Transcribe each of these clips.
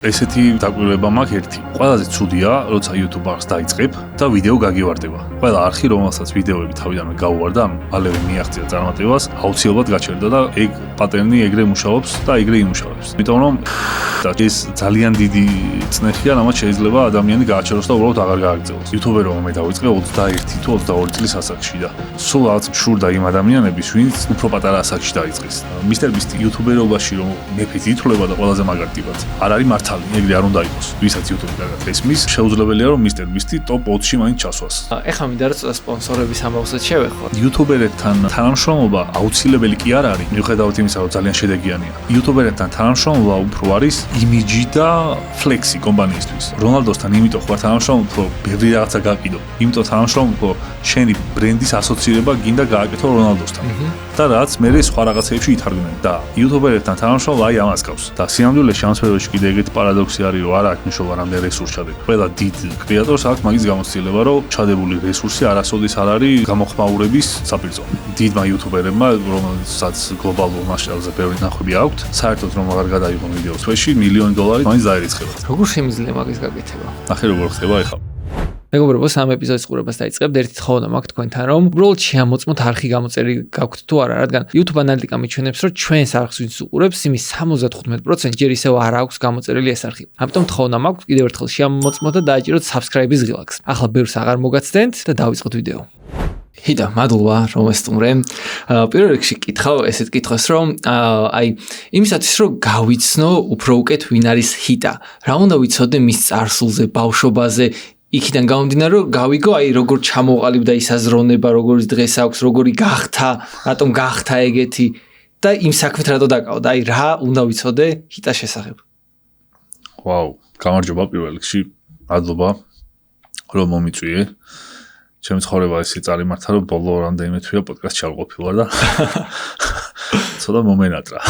ესეთი დაკვირვება მაქვს ერთი. ყველაზე ცუდია, როცა YouTube არხს დაიწყებ და ვიდეო გაგივარდება. ყველა არხი, რომელსაც ვიდეოები თავიდანვე გაუვარდა, მალევე მიაღწია წარმატებას, აუცილებლად გაჩერდა და ეგ პატერნი ეგრე მუშაობს და ეგრე იმუშავებს. იმიტომ რომ ეს ძალიან დიდი წნეხია, რამაც შეიძლება ადამიანი გააჩეროს და უბრალოდ აღარ გააგრძელოს. YouTube-ზე მე დავიწყე 21 თუ 22 წლის ასაკში და სულ რაღაც მშურდა იმ ადამიანების, ვინც უფრო პატარა ასაკში დაიწყეს. Mr. Beast YouTube-ობაში რომ მეფით ითვლება და ყველაზე მაგარი ტიპად. არ არის მართალი, ეგრე არ უნდა იყოს. ვისაც YouTube-ი კარგად ესმის, შეუძლებელია რომ Mr. Beast-ი top 20-ში მაინც ჩასვას. ეხლა მინდა რომ სპონსორების ამბავსაც შევეხოთ. YouTuber-ებთან თანამშრომლობა აუცილებელი კი არ არის, მიუხედავად იმისა, რომ ძალიან შედეგიანია. YouTuber-ებთან თანამშრომლობა უფრო არის იმიჯი და ფლექსი კომპანიისთვის. რონალდოსთან იმიტომ ხარ თანამშრომლობ, რომ ბევრი რაღაცა გააკიდო. იმიტომ თანამშრომლობ, შენი ბრენდის ასოცირება გინდა გააკეთო რონალდოსთან. და რაც მე სხვა რაღაცეებში ითარგმნენ და YouTuber-ებთან თანამშრომლობა აი ამას გავს. და სინამდვილეში ამ სფეროში კიდე ეგეთი პარადოქსი არის, რომ არ აქვს მნიშვნელობა რამდენი რესურსი ჩადებ. ყველა დიდ კრეატორს აქვს მაგის გამოცდილება, რომ ჩადებული რესურსი არასოდეს არ არის გამოხმაურების საპირწო. დიდმა YouTuber-ებმა, რომელსაც გლობალურ მასშტაბზე ბევრი ნახვები აქვთ, საერთოდ რომ აღარ გადაიღონ ვიდეოს თვეში $1 მილიონ მაინც დაერიცხება. როგორ შემიძლია მაგის გაკეთება? ნახე როგორ ხდება ეხლა. მეგობრებო, სამ ეპიზოდის ყურებას დაიწყებთ. ერთი თხოვნა მაქვს თქვენთან, რომ უბრალოდ შეამოწმოთ არხი გამოწერილი გაქვთ თუ არა, რადგან YouTube ანალიტიკა მიჩვენებს, რომ ჩვენს არხს ვინც უყურებს, იმის 75% ჯერ ისევ არ აქვს გამოწერილი ეს არხი. ამიტომ თხოვნა მაქვს კიდევ ერთხელ შეამოწმოთ და დააჭიროთ subscribe-ის ღილაკს. ახლა ბევრს აღარ მოგაცდენთ და დავიწყოთ ვიდეო. ჰიტა, მადლობა რომ ესტუმრე. პირველ რიგში კითხავ ესეთ კითხვას, რომ აი იმისათვის რომ გავიცნო უფრო უკეთ ვინ არის ჰიტა. რა უნდა ვიცოდე მის წარსულზე, ბავშვობაზე, იქიდან გამომდინარე რომ გავიგო აი როგორ ჩამოყალიბდა ის აზროვნება, როგორი დღეს აქვს, როგორი გახთა, რატომ გახთა ეგეთი და იმ საქმით რატო დაკავდა. აი რა უნდა ვიცოდე ჰიტას შესახებ. ვაუ, გამარჯობა პირველ რიგში. მადლობა რომ მომიწვიე. ჩემი ცხოვრება ისე წარიმართა, რომ ბოლო რამდენიმე თვეა პოდკასტში არ ყოფილვარ და ცოტა მომენატრა.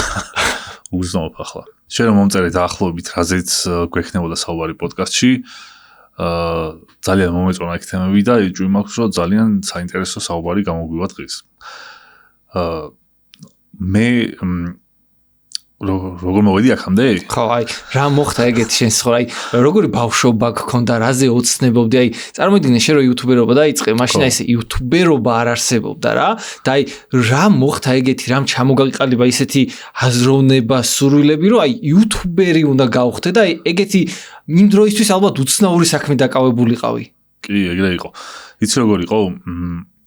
უგზნობ ახლა. შენ რომ მომწერე დაახლოებით რაზეც გვექნებოდა საუბარი პოდკასტში. ძალიან მომეწონა ეგ თემები და ეჭვი მაქვს, რომ ძალიან საინტერესო საუბარი გამოგვივა დღეს. მე როგორ მოვედი აქამდე? ხო, აი რა მოხდა ეგეთი შენს ხო, აი როგორი ბავშვობა გქონდა, რაზე ოცნებობდი, აი წარმოიდგინე შენ რომ იუთუბერობა დაიწყე, მაშინ აი ესე იუთუბერობა არ არსებობდა რა და აი რა მოხდა ეგეთი, რამ ჩამოგაყალიბა ისეთი აზროვნება, სურვილები, რომ აი იუთუბერი უნდა გავხდე და აი ეგეთი იმ დროისთვის ალბათ უცნაური საქმე დაკავებულიყავი. კი, ეგრე იყო. იცი როგორ იყო?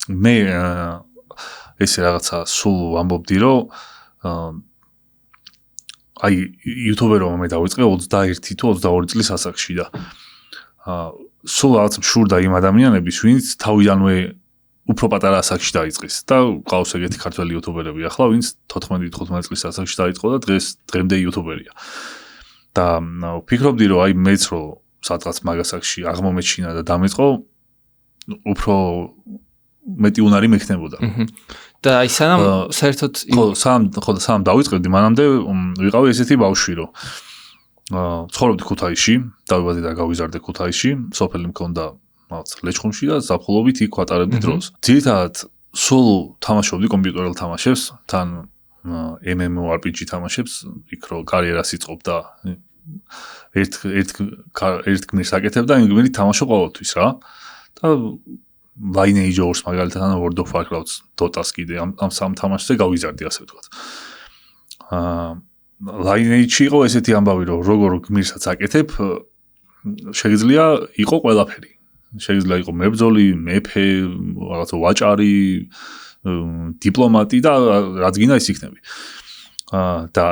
მე ესე რაღაცა სულ ვამბობდი, რომ აი YouTuber-ობა მე დავიწყე 21 თუ 22 წლის ასაკში და სულ რაღაც მშურდა იმ ადამიანების, ვინც თავიდანვე უფრო პატარა ასაკში დაიწყეს და ყავს ეგეთი ქართველი YouTuber-ები ახლა, ვინც 14-15 წლის ასაკში დაიწყო და დღემდე YouTuber-ია. და ვფიქრობდი, რომ აი მეც რომ სადღაც მაგ ასაკში აღმომეჩინა და დამეწყო, უფრო მეტი უნარი მექნებოდა. და აი სანამ საერთოდ სამ დავიწყებდი, მანამდე ვიყავი ესეთი ბავშვი, რომ ცხოვრობდი ქუთაისში, დავიბადე და გავიზარდე ქუთაისში, სოფელი მქონდა რაღაც ლეჩხუმში და ზაფხულობით იქ ვატარებდი დროს. ძირითადად სულ თამაშობდი კომპიუტერულ თამაშებს, თან MMORPG თამაშებს, იქ რო კარიერას იწყობ და ერთ გმირს აკეთებ და იმ გმირით თამაშობ ყოველთვის რა. და Lineage-ს მაგალითად ან World of Warcraft-ს, Dota-ს კიდე ამ სამ თამაშზე გავიზარდი ასე ვთქვათ. Lineage-ი იყო ესეთი ამბავი, რომ როგორ გმირსაც აკეთებ, შეიძლება იყო ყველაფერი. შეიძლება იყო მებრძოლი, მეფე, რაღაცა ვაჭარი, დიპლომატი და რაც გინდა ის იქნები. და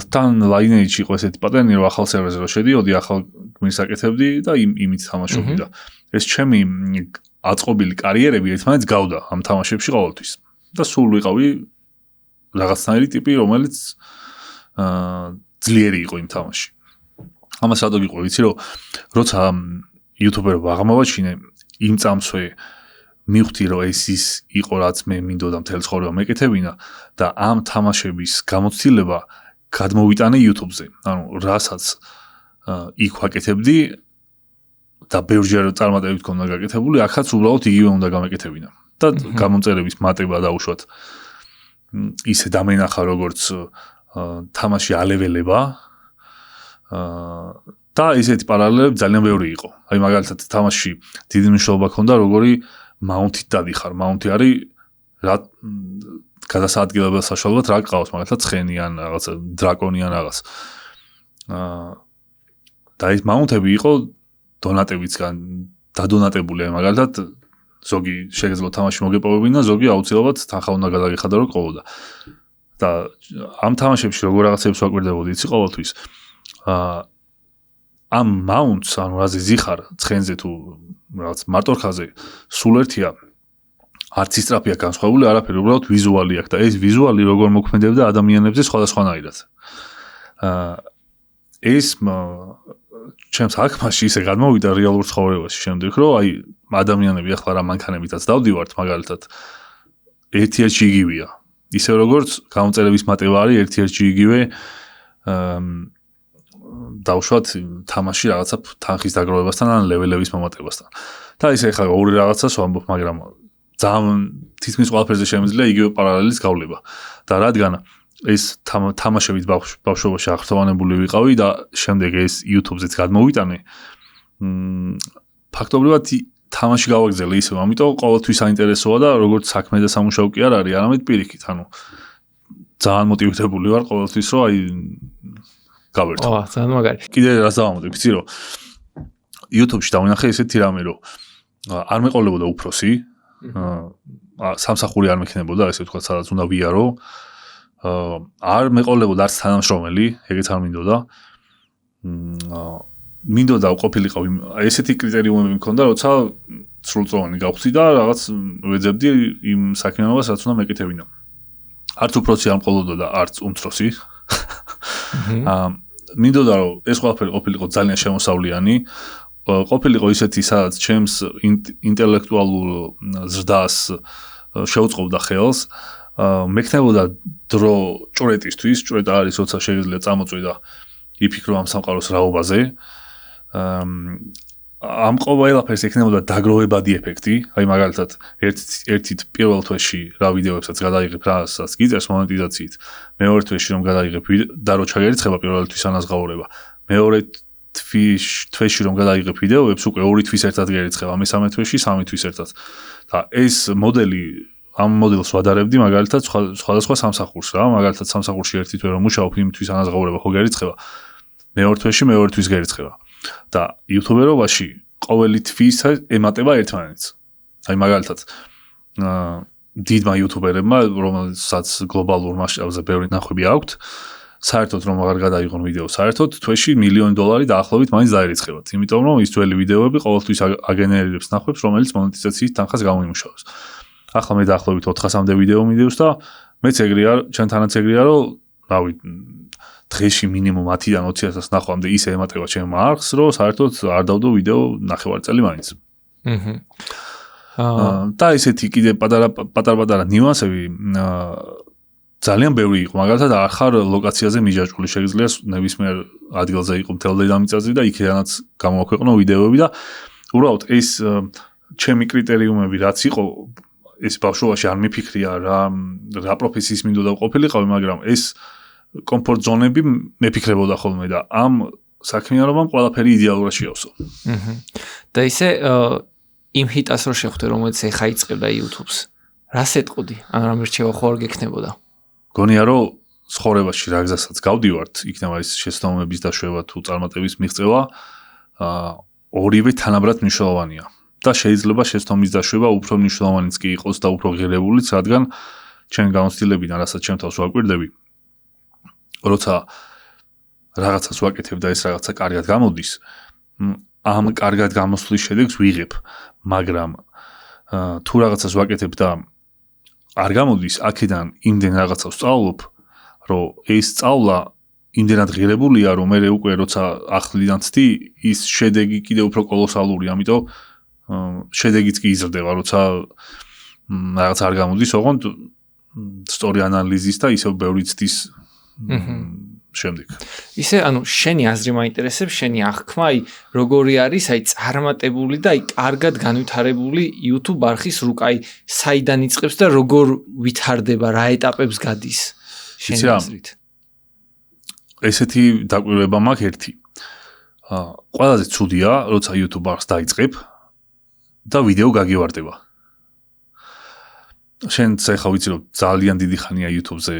თან Lineage-ი იყო ესეთი პატერნი, რომ ახალ სერვერზე რო შედიოდი, ახალ გმირს აკეთებდი და იმით თამაშობდი და ეს ჩემი აწყობილი კარიერები ერთმანეთს გავდა ამ თამაშებში ყოველთვის. და სულ ვიყავი რაღაცნაირი ტიპი, რომელიც ძლიერი იყო იმ თამაში. ამას რატო გიყვე, ვიცი რომ როცა YouTuber-ობა აღმოვაჩინე, იმ წამსვე მივხვდი, რომ ის იყო რაც მე მინდოდა მთელი ცხოვრება მეკეთებინა და ამ თამაშების გამოცდილება გადმოვიტანე YouTube-ზე. ანუ რასაც იქ ვაკეთებდი და ბევრჯერ წარმატებით მქონდა გაკეთებული, აქაც უბრალოდ იგივე უნდა გამეკეთებინა. და გამომწერების მატება დაუშვათ ისე დამენახა როგორც თამაში ალეველება და ისეთი პარალელები ძალიან ბევრი იყო. აი მაგალითად თამაში დიდი მნიშვნელობა ჰქონდა როგორი მაუნთით დადიხარ. მაუნთი არის რა გადასაადგილებელ საშუალებლად რა გყავს, მაგალითად ცხენი ან რაღაცა დრაკონი ან რაღაც. და ეს მაუნთები იყო დონატებიცგან დადონატებული, აი მაგალითად ზოგი შეგეძლო თამაში მოგეპოვებინა, ზოგი აუცილებლად თანხა უნდა გადაგიხადა რომ ყოლოდა. და ამ თამაშებში როგორ რაღაცებს ვაკვირდებოდი, იცი ყოველთვის. ამ მაუნტს, ანუ რაზე ზიხარ, ცხენზე თუ რაღაც მარტორქაზე, სულ ერთია. არც ისტრაფია განსხვავებული, არაფერი, უბრალოდ ვიზუალი აქვს და ეს ვიზუალი როგორ მოქმედებდა ადამიანებზე სხვადასხვანაირად. ეს ჩემს აქმაში ისე გადმოვიდა რეალურ ცხოვრებაში შემდეგ, რომ აი ადამიანები ახლა რა მანქანებითაც დავდივართ, მაგალითად ერთ-ერთი იგივეა. ისე როგორც გამოწერების მატება არის ერთ-ერთი იგივე დავუშვათ თამაში რაღაცა თანხის დაგროვებასთან ან ლეველების მომატებასთან. და ისე ხა ორი რაღაცას ვამბობ, მაგრამ ძალიან თითქმის ყველაფერზე შემიძლია იგივე პარალელის გავლება. და რადგან ეს თამაშებით ბავშვობაში აღფრთოვანებული ვიყავი და შემდეგ ეს YouTube-ზეც გადმოვიტანე, ფაქტობრივად თამაში გავაგზავნე ისევ, ამიტომ ყოველთვის საინტერესოა და როგორც საქმე და სამუშაო კი არ არის, არამედ პირიქით, ანუ ძალიან მოტივირებული ვარ ყოველთვის, რომ აი გავერთო. ძალიან მაგარი. კიდე რა დავამატებ, იცი რომ YouTube-ში დავინახე ესეთი რამე, რომ არ მეყოლებოდა უფროსი, სამსახური არ მექნებოდა, ესე ვთქვათ, სადაც უნდა ვიარო. არ მეყოლებოდა არც თანამშრომელი, ეგეც არ მინდოდა. მინდოდა ყოფილიყავი, ესეთი კრიტერიუმები მქონდა, როცა სრულწლოვანი გავხდი და რაღაც ვეძებდი იმ საქმიანობას, რაც უნდა მეკეთებინა. არც უფროსი არ მყოლოდა და არც უმცროსი. მინდოდა რომ ეს ყველაფერი ყოფილიყო ძალიან შემოსავლიანი, ყოფილიყო ისეთი, სადაც ჩემს ინტელექტუალურ ზრდას შეუწყობდა ხელს, მექნებოდა დრო ჭვრეტისთვის, ჭვრეტა არის, როცა შეიძლება წამოწვი და იფიქრო ამ სამყაროს რაობაზე. ამ ყველაფერს ექნებოდა დაგროვებადი ეფექტი, აი მაგალითად ერთით პირველ თვეში რა ვიდეოებსაც გადაიღებ, რასაც გიწერს მონეტიზაციით, მეორე თვეში რომ გადაიღებ და რო ჩაგერიცხება პირველ თვის ანაზღაურება, მეორე თვეში რომ გადაიღებ ვიდეოებს, უკვე ორი თვის ერთად გერიცხება, მესამე თვეში სამი თვის ერთად. და ეს მოდელი ამ მოდელს ვადარებდი მაგალითად სხვადასხვა სამსახურს რა, მაგალითად სამსახურში ერთი თვე რომ მუშაობ, იმ თვის ანაზღაურება ხო გერიცხება, მეორე თვეში მეორე თვის გერიცხება. და იუთუბერობაში ყოველი თვის ემატება ერთმანეთს. აი მაგალითად დიდმა იუთუბერებმა, რომელსაც გლობალურ მასშტაბზე ბევრი ნახვები აქვთ, საერთოდ რომ აღარ გადაიღონ ვიდეო, საერთოდ თვეში $1 million დაახლოებით მაინც დაერიცხებათ, იმიტომ რომ ის ძველი ვიდეოები ყოველთვის აგენერირებს ნახვებს, რომელიც მონეტიზაციის თანხას გამოიმუშავებს. ახლა მე დაახლოებით 400-მდე ვიდეო მიდევს და მეც ეგრეა, ჩვენთანაც ეგრეა, რომ რავი დღეში მინიმუმ 10-დან 20,000 ნახვამდე ისე ემატება ჩემ არხს, რომ საერთოდ არ დავდო ვიდეო ნახევარწელი მაინც. და ესეთი კიდე პატარა ნიუანსები ძალიან ბევრი იყო. მაგალითად, არ ხარ ლოკაციაზე მიჯაჭვული, შეგიძლია ნებისმიერ ადგილზე იყო მთელ დედამიწაზე და იქიდანაც გამოაქვეყნო ვიდეოები და უბრალოდ ეს ჩემი კრიტერიუმები რაც იყო, ეს ბავშვობაში არ მიფიქრია რა პროფესიის მინდოდა ყოფილიყავი, მაგრამ ეს კომფორტ ზონები მეფიქრებოდა ხოლმე და ამ საქმიანობამ ყველაფერი იდეალურად შეავსო. და ისე იმ ჰიტას რო შეხვდე, რომელიც ეხა იწყებდა YouTube-ს. რას ეტყოდი? ან რა მირჩევა ხო არ გექნებოდა? გონია რომ ცხოვრებაში რა გზასაც გავდივართ, იქნება ის შეცდომების დაშვება თუ წარმატების მიღწევა, ორივე თანაბრად მნიშვნელოვანია. და შეიძლება შეცდომის დაშვება უფრო მნიშვნელოვანიც კი იყოს და უფრო ღირებულიც, რადგან ჩვენ გამოცდილებიდან, რასაც ჩემ თავს ვაკვირდები, როცა რაღაცას ვაკეთებ და ეს რაღაცა კარგად გამოდის, ამ კარგად გამოსვლის შედეგს ვიღებ, მაგრამ თუ რაღაცას ვაკეთებ და არ გამოდის, აქედან იმდენ რაღაცას ვსწავლობ, რომ ეს სწავლა იმდენად ღირებულია, რომ მე უკვე როცა ახლიდან ვცდი, ის შედეგი კიდევ უფრო კოლოსალურია, ამიტომ შედეგიც კი იზრდება, როცა რაღაც არ გამოდის, ოღონდ სწორი ანალიზის და ისევ ბევრი ცდის შემდეგ. ისე, ანუ შენი აზრი მაინტერესებს, შენი აღქმა, აი როგორი არის, აი წარმატებული და აი კარგად განვითარებული YouTube არხის რუკა, აი საიდან იწყებს და როგორ ვითარდება, რა ეტაპებს გადის შენი აზრით? ესეთი დაკვირვება მაქვს ერთი. ყველაზე ცუდია, როცა YouTube არხს დაიწყებ და ვიდეო გაგივარდება. შენ ხა ვიცი რომ ძალიან დიდი ხანია YouTube-ზე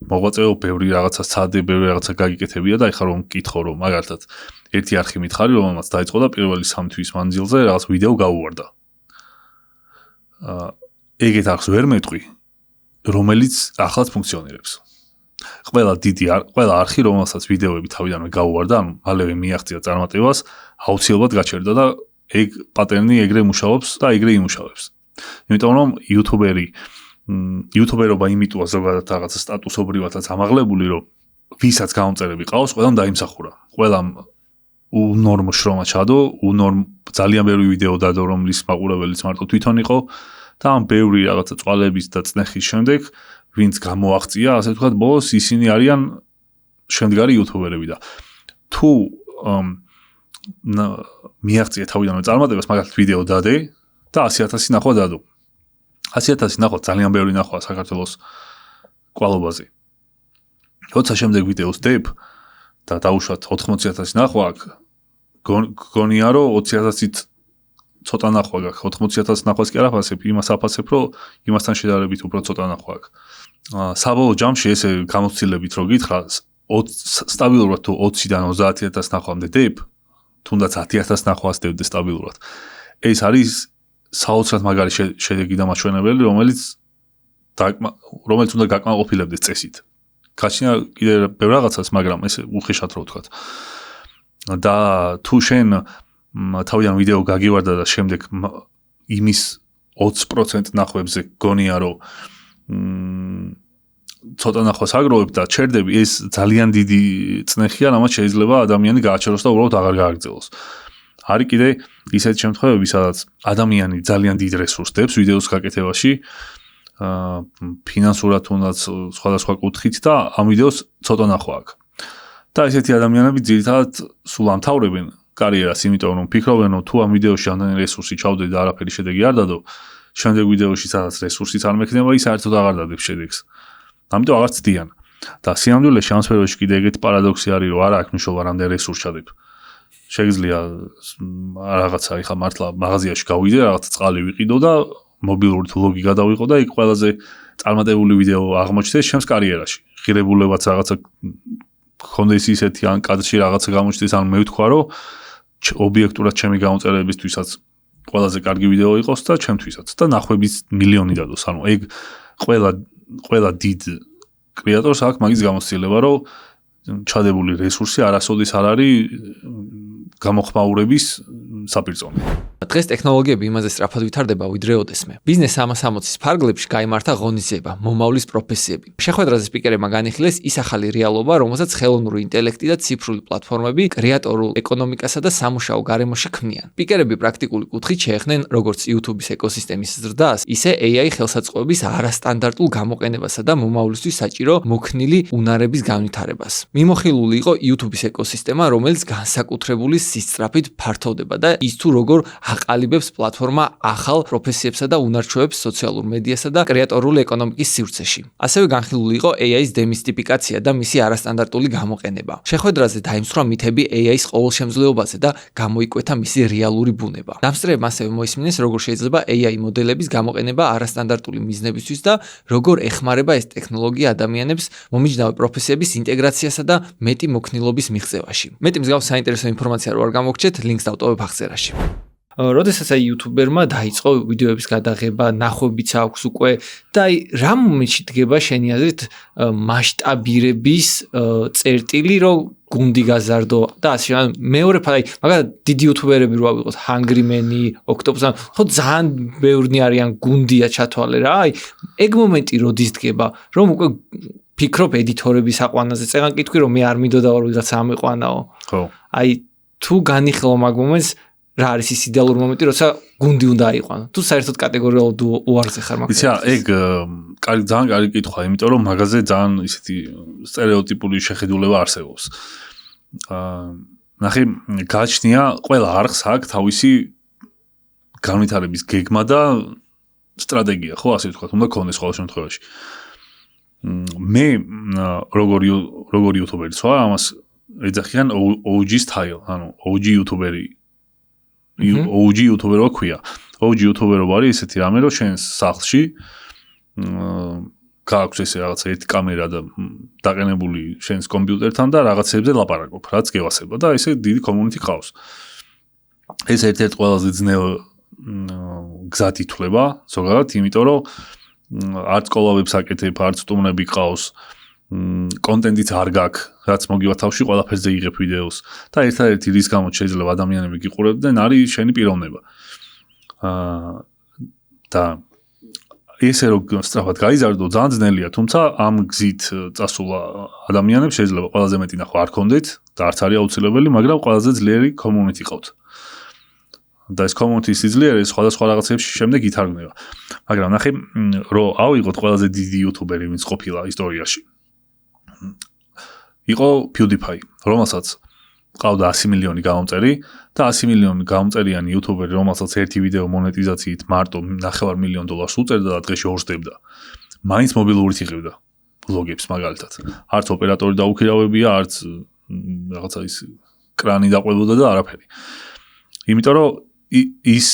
მოღვაწეო, ბევრი რაღაცა სცადე, ბევრი რაღაცა გაგიკეთებია და ეხლა რომ მკითხო რომ მაგალითად ერთი არხი მითხარი რომელმაც დაიწყო და პირველი 3 თვის მანძილზე რაღაც ვიდეო გაუვარდა. ეგეთ არხს ვერ მეტყვი, რომელიც ახლაც ფუნქციონირებს. ყველა არხი რომელსაც ვიდეოები თავიდანვე გაუვარდა, ანუ მალევე მიაღწია წარმატებას, აუცილებლად გაჩერდა და ეგ პატერნი ეგრე მუშაობს და ეგრე იმუშავებს. იმიტომ რომ იუთუბერობა იმიტოა ზოგადად რაღაცა სტატუსობრივადაც ამაღლებული, რომ ვისაც გამომწერები ყავს, ყველამ დაიმსახურა. ყველამ უნორმო შრომა ჩადო, ძალიან ბევრი ვიდეო დადო, რომლის მაყურებელიც მარტო თვითონ იყო და ამ ბევრი რაღაცა წვალების და წნეხის შემდეგ ვინც გამოაღწია, ასე ვთქვათ, ბოლოს ისინი არიან შემდგარი იუთუბერები და თუ მიაღწია თავიდანვე წარმატებას, მაგალითად ვიდეო დადე და 100,000 ნახვა დადო. 100,000 ნახვა ძალიან ბევრი ნახვა საქართველოს კვალობაზე. როცა შემდეგ ვიდეოს დებ და დაუშვათ 80,000 ნახვა აქვს, გონია რომ 20,000-ით ცოტა ნახვა გაქვს. 80,000 ნახვას კი არ აფასებ, იმას აფასებ, რომ იმასთან შედარებით უფრო ცოტა ნახვა აქვს. საბოლოო ჯამში ესე გამოცდილებით რო გითხრა, სტაბილურად თუ 20-დან 30,000 ნახვამდე დებ, თუნდაც 10,000 ნახვას დევდე სტაბილურად. ეს არის საოცრად მაგარი შედეგი და მაჩვენებელი, რომელიც უნდა გაკმაყოფილებდეს წესით. გაჩნია კიდე ბევრ რაღაცას, მაგრამ ეს უხეშად რო ვთქვათ. და თუ შენ თავიდან ვიდეო გაგივარდა და შემდეგ იმის 20% ნახვებზე გონია რომ ცოტა ნახვას აგროვებ და ჩერდები, ეს ძალიან დიდი წნეხია, რამაც შეიძლება ადამიანი გააჩეროს და უბრალოდ აღარ გააგრძელოს. არის კიდე ისეთი შემთხვევები, სადაც ადამიანი ძალიან დიდ რესურსს დებს ვიდეოს გაკეთებაში, ფინანსურად თუნდაც სხვადასხვა კუთხით და ამ ვიდეოს ცოტა ნახვა აქვს. და ესეთი ადამიანები ძირითადად სულ ამთავრებენ კარიერას, იმიტომ რომ ფიქრობენ, რომ თუ ამ ვიდეოში ამდენი რესურსი ჩავდე და არაფერი შედეგი არ დადო, შემდეგ ვიდეოში სადაც რესურსიც არ მექნება, ის საერთოდ აღარ დადებს შედეგს. ამიტომ აღარ ცდიან. და სინამდვილეში ამ სფეროში კიდე ეგეთი პარადოქსი არის, რომ არ აქვს მნიშვნელობა რამდენი რესურსს ჩადებ. შეიძლება რაღაცა ეხლა მართლა მაღაზიაში გავიდე, რაღაცა წყალი ვიყიდო და მობილური ვლოგი გადავიყო და იქ ყველაზე წარმატებული ვიდეო აღმოჩნდეს ჩემს კარიერაში. ღირებულებაც რაღაცა ხონდეს ისეთი ან კადრში რაღაცა გამოჩნდეს, ან მე ვთქვა, რომ ობიექტურად ჩემი გამოწერებისთვისაც ყველაზე კარგი ვიდეო იყოს და ჩემთვისაც და ნახვების მილიონი დადოს. ანუ ეგ ყველა დიდ კრეატორს აქვს მაგის გამოცდილება, რომ ჩადებული რესურსი არასოდეს არ არის გამოხმაურების საპირწონე. დღეს ტექნოლოგიები იმაზე სწრაფად ვითარდება, ვიდრე ოდესმე. ბიზნეს 360-ის ფარგლებში გაიმართა ღონისძიება, მომავლის პროფესიები. შეხვედრაზე სპიკერებმა განიხილეს ის ახალი რეალობა, რომელსაც ხელოვნური ინტელექტი და ციფრული პლატფორმები კრეატორულ ეკონომიკასა და სამუშაო გარემოში ქმნიან. სპიკერები პრაქტიკული კუთხით შეეხნენ როგორც YouTube-ის ეკოსისტემის ზრდას, ისე AI ხელსაწყოების არასტანდარტულ გამოყენებასა და მომავლისთვის საჭირო მოქნილი უნარების განვითარებას. მიმოხილული იყო YouTube-ის ეკოსისტემა, რომელიც განსაკუთრებული სისწრაფით ფართოვდება და ის თუ როგორ აყალიბებს პლატფორმა ახალ პროფესიებსა და უნარჩვევებს სოციალურ მედიასა და კრეატორული ეკონომიკის სივრცეში. ასევე განხილული იყო AI-ის დემისტიფიკაცია და მისი არასტანდარტული გამოყენება. შეხვედრაზე დაიმსხვრა მითები AI-ის ყოველშემძლეობაზე და გამოიკვეთა მისი რეალური ბუნება. დამსწრეებმა ასევე მოისმინეს, როგორ შეიძლება AI მოდელების გამოყენება არასტანდარტული მიზნებისთვის და როგორ ეხმარება ეს ტექნოლოგია ადამიანებს მომიჯნავე პროფესიების ინტეგრაციასა და მეტი მოქნილობის მიღწევაში. მეტი მსგავს საინტერესო ინფორმაცია რო არ გამოგჩეთ, ლინკს დავტოვებ აღწერაში. როდესაც იუთუბერმა დაიწყო ვიდეოების გადაღება, ნახვებიც აქვს უკვე და რა მომენტში დგება შენი აზრით მასშტაბირების წერტილი, რომ გუნდი გაზარდო და ასე მეორე ფაი, მაგალითად დიდი იუთუბერები რო ავიღოთ, Hungryman-ი, Octopus, ხო ძალიან ბევრნი არიან, გუნდია ჩათვალე რა. ეგ მომენტი როდის დგება, რომ უკვე ფიქრობ ედიტორების აყვანაზე, წეგან კითხვი რომ მე არ მინდოდა რომ ვიღაცა ამეყვანაო. ხო. თუ განიხილო მაგ მომენტს რა არის ის იდეალური მომენტი, როცა გუნდი უნდა აიყვანო. თუ საერთოდ კატეგორიულად უარზე ხარ მაგას. იცი რა, ეგ ძალიან კარგი კითხვა, იმიტომ რომ მაგაზე ძალიან ისეთი სტერეოტიპული შეხედულება არსებობს. ნახე, გააჩნია ყველა არხს აქვს თავისი განვითარების გეგმა და სტრატეგია, ხო, ასე ვთქვათ, უნდა გქონდეს ყოველ შემთხვევაში. მე როგორ იუთუბერიც ვარ, ამას ეძახიან OG style, ანუ OG YouTuberi. OG YouTuberi ვაქვია. OG YouTuberi ვარ ისეთი რამე, რომ შენს სახლში გააქვს ესე რაღაცა ერთი კამერა და დაყენებული შენს კომპიუტერთან და რაღაცებზე ლაპარაკობ, რაც გევასება და ესე დიდი community ყავს. ეს ერთ-ერთი ყველაზე ძნელ გზად ითვლება, ზოგადად, იმიტომ რომ არც კოლაბებს აკეთებ, არც სტუმრები ყავს, კონტენტიც არ გაქვს, რაც მოგივა თავში, ყველაფერზე იღებ ვიდეოს და ერთადერთი რის გამოც შეიძლება ადამიანები გიყურებდნენ, არის შენი პიროვნება. და ესე რომ სწრაფად გაიზარდო, ძალიან ძნელია, თუმცა ამ გზით წასულა ადამიანებს შეიძლება ყველაზე მეტი ნახვა არ ქონდეთ და არც არის აუცილებელი, მაგრამ ყველაზე ძლიერი community ყავთ. და ეს community სიძლიერე სხვადასხვა რაღაცებში შემდეგ ითარგმნება. მაგრამ ნახე, რომ ავიღოთ ყველაზე დიდი YouTuberi, ვინც ყოფილა ისტორიაში. იყო PewDiePie, რომელსაც ყავდა 100 მილიონი გამომწერი და 100 მილიონი გამომწერიანი YouTuberi, რომელსაც ერთი ვიდეო მონეტიზაციით მარტო $9,000,000 უწერდა და დღეში ორსდებდა. მაინც მობილურით იღებდა ვლოგებს მაგალითად. არც ოპერატორი დაუქირავებია, არც რაღაცა ის კრანი დაყვებოდა და არაფერი. იმიტომ რომ ის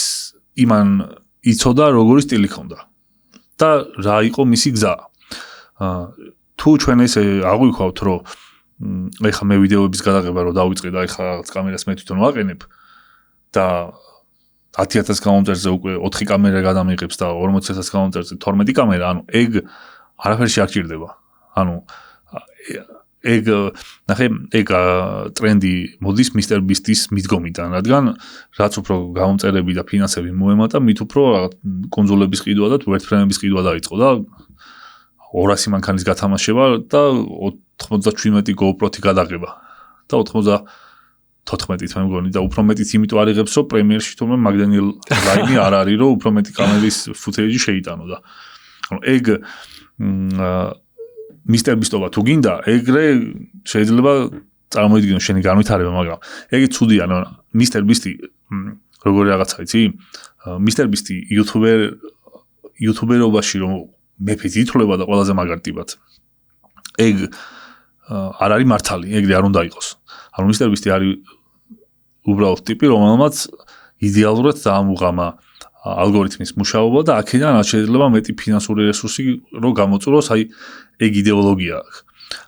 იმან იცოდა როგორი სტილი ჰქონდა და რა იყო მისი გზა. თუ ჩვენ ესე აღვიქვავთ, რომ ეხა მე ვიდეოების გადაღება რომ დავიწყე და ეხა რაღაც კამერას მე თვითონ ვაყენებ და 10,000 გამომწერზე უკვე 4 კამერა გადამიღებს და 40,000 გამომწერზე 12 კამერა, ანუ ეგ არაფერში არ ჭირდება. ანუ ეგ ნახე, ეგ ტრენდი მოდის Mr. Beast-ის მიდგომიდან, რადგან რაც უფრო გამომწერები და ფინანსები მოემატა, მით უფრო კონსოლების ყიდვა და ვერტფრენების ყიდვა დაიწყო და 200 მანქანის გათამაშება და 97 GoPro-თი გადაღება და 94-ით მე მგონი და უფრო მეტიც იმიტომ არ იღებს, რომ პრემიერში თუმცა მაგდენი ლაინი არ არის, რომ უფრო მეტი კამერის ფუტეიჯი შეიტანო და ანუ ეგ Mr. Beast-ობა თუ გინდა, ეგრე შეიძლება წარმოიდგინო შენი განვითარება, მაგრამ ეგ ცუდია, ანუ Mr. Beast-ი როგორი რაღაცა იცი? Mr. Beast-ი YouTuber-ობაში რომ მეფით ითვლება და ყველაზე მაგარტიბად. ეგ არ არის მართალი, ეგრე არ უნდა იყოს. ანუ Mr. Beast-ი არის უბრალოდ ტიპი, რომელმაც იდეალურად დაამუღამა ალგორითმის მუშაობა და აქედან რაც შეიძლება მეტი ფინანსური რესურსი რო გამოწუროს, აი ეგ იდეოლოგია აქვს.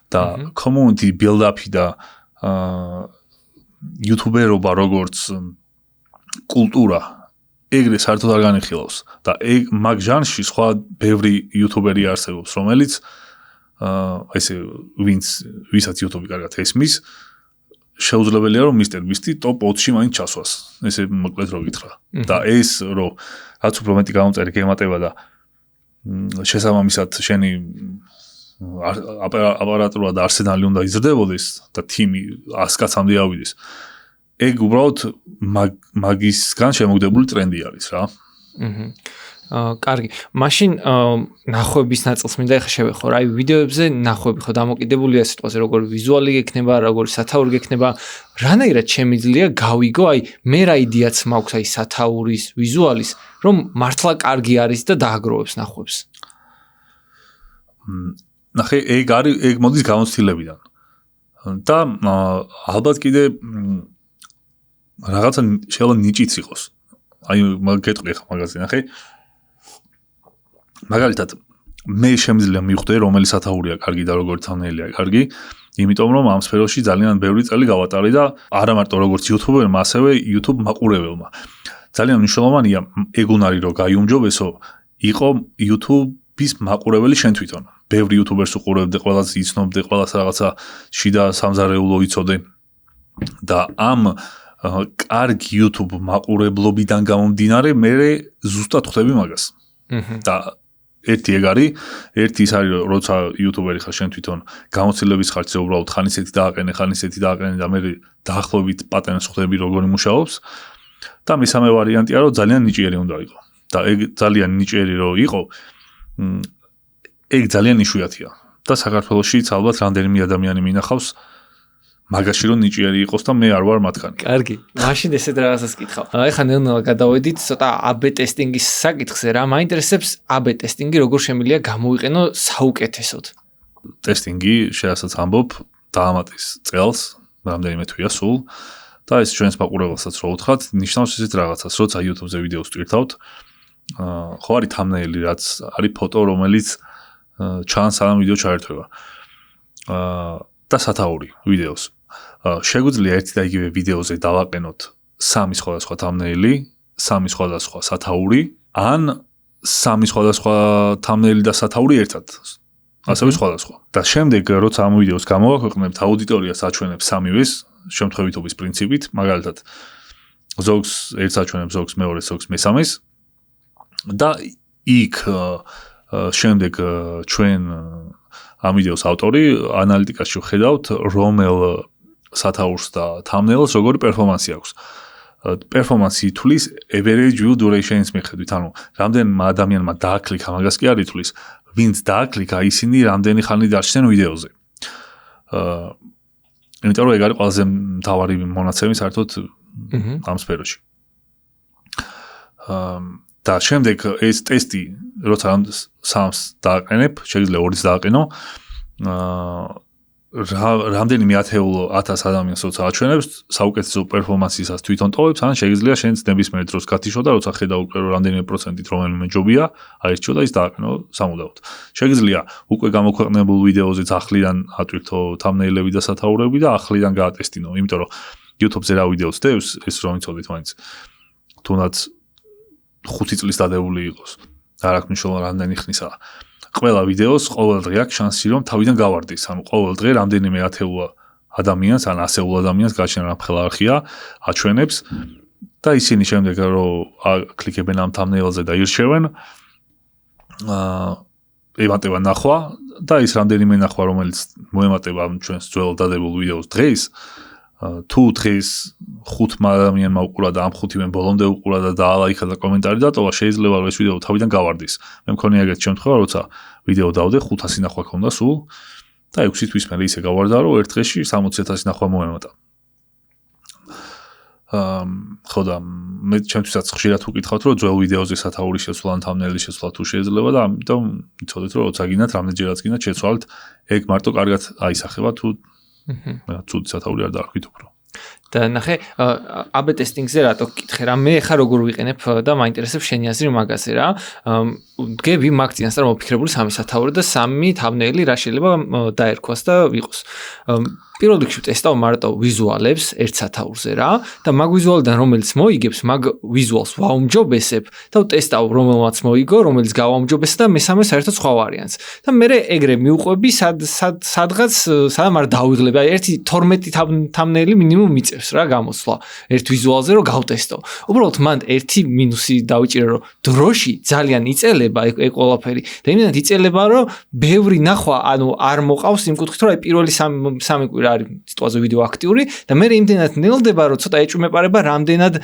და community build-up-ი და YouTuber-ობა როგორც კულტურა ეგრე საერთოდ არ განიხილავს და ეგ მაგ ჟანრში სხვა ბევრი YouTuber-ი არსებობს, რომელიც ესე ვისაც YouTube-ი კარგად ესმის, შეუძლებელია რომ Mr. Beast-ი top 20-ში მაინც ჩასვას. ესე მოკლედ რო გითხრა. და ეს რომ რაც უფრო მეტი გამომწერი გემატება და შესაბამისად შენი აპარატურა და არსენალი უნდა იზრდებოდეს და თიმი 100 კაცამდე ავიდეს. ეგ უბრალოდ მაგისგან შემოგდებული ტრენდი არის რა. კარგი. მაშინ ნახვების ნაწილს მინდა ეხა შევეხო. აი ვიდეოებზე ნახვები ხო დამოკიდებულია სიტყვაზე, როგორი ვიზუალი გექნება, როგორი სათაური გექნება. რანაირად შემიძლია გავიგო, აი მე რა იდეაც მაქვს აი სათაურის, ვიზუალის, რომ მართლა კარგი არის და დააგროვებს ნახვებს. ნახე, ეგ მოდის გამოცდილებიდან. და ალბათ კიდე რაღაცა შეიძლება ნიჭიც იყოს. აი გეტყვი ხა მაგაზე, ნახე. მაგალითად, მე შემიძლია მივხვდე, რომელი სათაურია კარგი და როგორი თამნელია კარგი, იმიტომ რომ ამ სფეროში ძალიან ბევრი წელი გავატარე და არა მარტო როგორც YouTuber-მა, ასევე YouTube მაყურებელმა. ძალიან მნიშვნელოვანია ეგ უნარი რომ გაიუმჯობესო, იყო YouTube-ის მაყურებელი შენ თვითონ. ბევრი YouTuber-ს უყურებდე, ყველას იცნობდე, ყველას რაღაცა შიდა სამზარეულო იცოდე. და ამ კარგი YouTube მაყურებლობიდან გამომდინარე, მე ზუსტად ხვდები მაგას. და ერთი ეგ არის, ერთი ის არის, როცა YouTuber-ი ხარ შენ თვითონ, გამოცდილების ხარ ცე უბრალოდ ხან ისეთი დააყენე და მე დაახლოებით პატერნს ხვდები როგორი მუშაობს. და მესამე ვარიანტია, რომ ძალიან ნიჭიერი უნდა იყო. და ეგ ძალიან ნიჭიერი რო იყო, ეგ ძალიან იშვიათია. და საქართველოშიც ალბათ რამდენიმე ადამიანი მინახავს მაგაში რომ ნიჭიერი იყოს და მე არ ვარ მათგანი. კარგი. მაშინ ესეთ რაღაცას კითხავ. ეხლა ნელ-ნელა გადავედით ცოტა AB ტესტინგის საკითხზე რა. მაინტერესებს AB ტესტინგი როგორ შემიძლია გამოვიყენო საუკეთესოდ. ტესტინგი, შეასაც ამბობ, დაამატის წელს, რამდენიმე თვეა სულ და ეს ჩვენს მაყურებელსაც რო უთხრათ, ნიშნავს ისეთ რაღაცას, როცა YouTube-ზე ვიდეოს ტვირთავთ, ხო არის thumbnail-ი, რაც არის ფოტო, რომელიც ჩანს სანამ ვიდეო ჩაერთვება. და სათაური ვიდეოს. შეგვიძლია ერთი და იგივე ვიდეოზე დავაყენოთ 3 სხვადასხვა thumbnail-ი, 3 სხვადასხვა სათაური, ან 3 სხვადასხვა thumbnail-ი და სათაური ერთად. ასევე სხვადასხვა. და შემდეგ, როცა ამ ვიდეოს გამოვაქვეყნებთ, აუდიტორიას აჩვენებს სამივეს, შემთხვევითობის პრინციპით, მაგალითად, ზოგს ერთს აჩვენებს, ზოგს მეორეს, ზოგს მესამეს. და იქ შემდეგ ჩვენ ამ ვიდეოს ავტორი ანალიტიკაში ვხედავთ, რომელ სათაურს და thumbnail-ს როგორი პერფორმანსი აქვს. პერფორმანსი ითვლის average view duration-ის მიხედვით, ანუ რამდენმა ადამიანმა დააკლიკა, მაგას კი არ ითვლის, ვინც დააკლიკა, ისინი რამდენი ხანი დარჩნენ ვიდეოზე. იმიტომ რომ ეგ არის ყველაზე მთავარი მონაცემი საერთოდ ამ სფეროში. და შემდეგ ეს ტესტი, როცა 3-ს დააყენებ, შეიძლება 2-ს დააყენო, რამდენიმე 10,000 ადამიანს როცა აჩვენებს, საუკეთესო პერფორმანსისას თვითონ ტოვებს, ან შეიძლება შენც ნებისმიერ დროს გათიშო და როცა ხედავ უკვე რამდენიმე პროცენტით რომელიმე ჯობია, აირჩიო და ის დააყენო სამუდაოდ. შეიძლება უკვე გამოქვეყნებულ ვიდეოზეც ახლიდან ატვირთო thumbnail-ები და სათაურები და ახლიდან გაატესტინო, იმიტომ რომ YouTube-ზე რა ვიდეოს დევს, ეს რომ იცოდეთ მაინც. თუნდაც 5 წლის დადებული იყოს. არ აქვს მნიშვნელობა რამდენი ხნისაა. ყველა ვიდეოს ყოველ დღე აქვს შანსი რომ თავიდან გავარდის. ანუ ყოველ დღე რამდენიმე 10,000 ადამიანს ან 100,000 ადამიანს გაჩნია რამხელა არხია, აჩვენებს და ისინი შემდეგ რომ კლიკებენ ამ thumbnail-ზე და ირჩევენ, ემატება ნახვა და ის რამდენიმე ნახვა, რომელიც მოემატება ჩვენს ძველ დადებულ ვიდეოს დღეს, თუ დღეს 5 ადამიანმა უყურა და ამ 5-მენ ბოლომდე უყურა და დაალაიქა და კომენტარი დატოვა, შეიძლება რომ ეს ვიდეო თავიდან გავარდის. მე მქონია ეგეთი შემთხვევა, როცა ვიდეო დავდე 500 ნახვა ქონდა სულ და 6 თვის მერე ისე გავარდა, რომ ერთ დღეში 60,000 ნახვა მოემატა. ხო და მე ჩემთვისაც ხშირად ვკითხავთ, რომ ძველ ვიდეოზე სათაურის შეცვლა ან thumbnail-ის შეცვლა თუ შეიძლება და ამიტომ იცოდეთ, რომ როცა გინდათ, რამდენჯერაც გინდათ შეცვალთ, ეგ მარტო კარგად აისახება თუ ცუდი სათაური არ დაარქვით უფრო. და ნახე, AB ტესტინგზე რატო გკითხე რა, მე ხა როგორ ვიყენებ და მაინტერესებს შენი აზრი მაგაზე რა. გები მაგ-წინას და მოფიქრებული 3 სათაური და 3 thumbnail-ი რა შეიძლება დაერქვას და ვიყოს. პირველ რიგში ტესტავ მარტო ვიზუალებს ერთ სათაურზე რა და მაგ ვიზუალიდან რომელიც მოიგებს, მაგ ვიზუალს ვაუმჯობესებ და ვტესტავ რომელმაც მოიგო, რომელიც გავაუმჯობესე და მესამე საერთოდ სხვა ვარიანტს. და მე ეგრე მივყვები სადღაც სადამ არ დავიღლები. აი ერთი 12 thumbnail-ი მინიმუმ მიწევს რა გამოსვლა ერთ ვიზუალზე რომ გავტესტო. უბრალოდ მან ერთი მინუსი დავიჭირე რომ დროში ძალიან იწელება ეგ ყველაფერი და იმენად იწელება რომ ბევრი ნახვა ანუ არ მოყავს იმ კუთხით რომ აი პირველი 3 კვირა არის სიტყვაზე ვიდეო აქტიური და მე იმდენად ნელდება რომ ცოტა ეჭვმეპარება რამდენად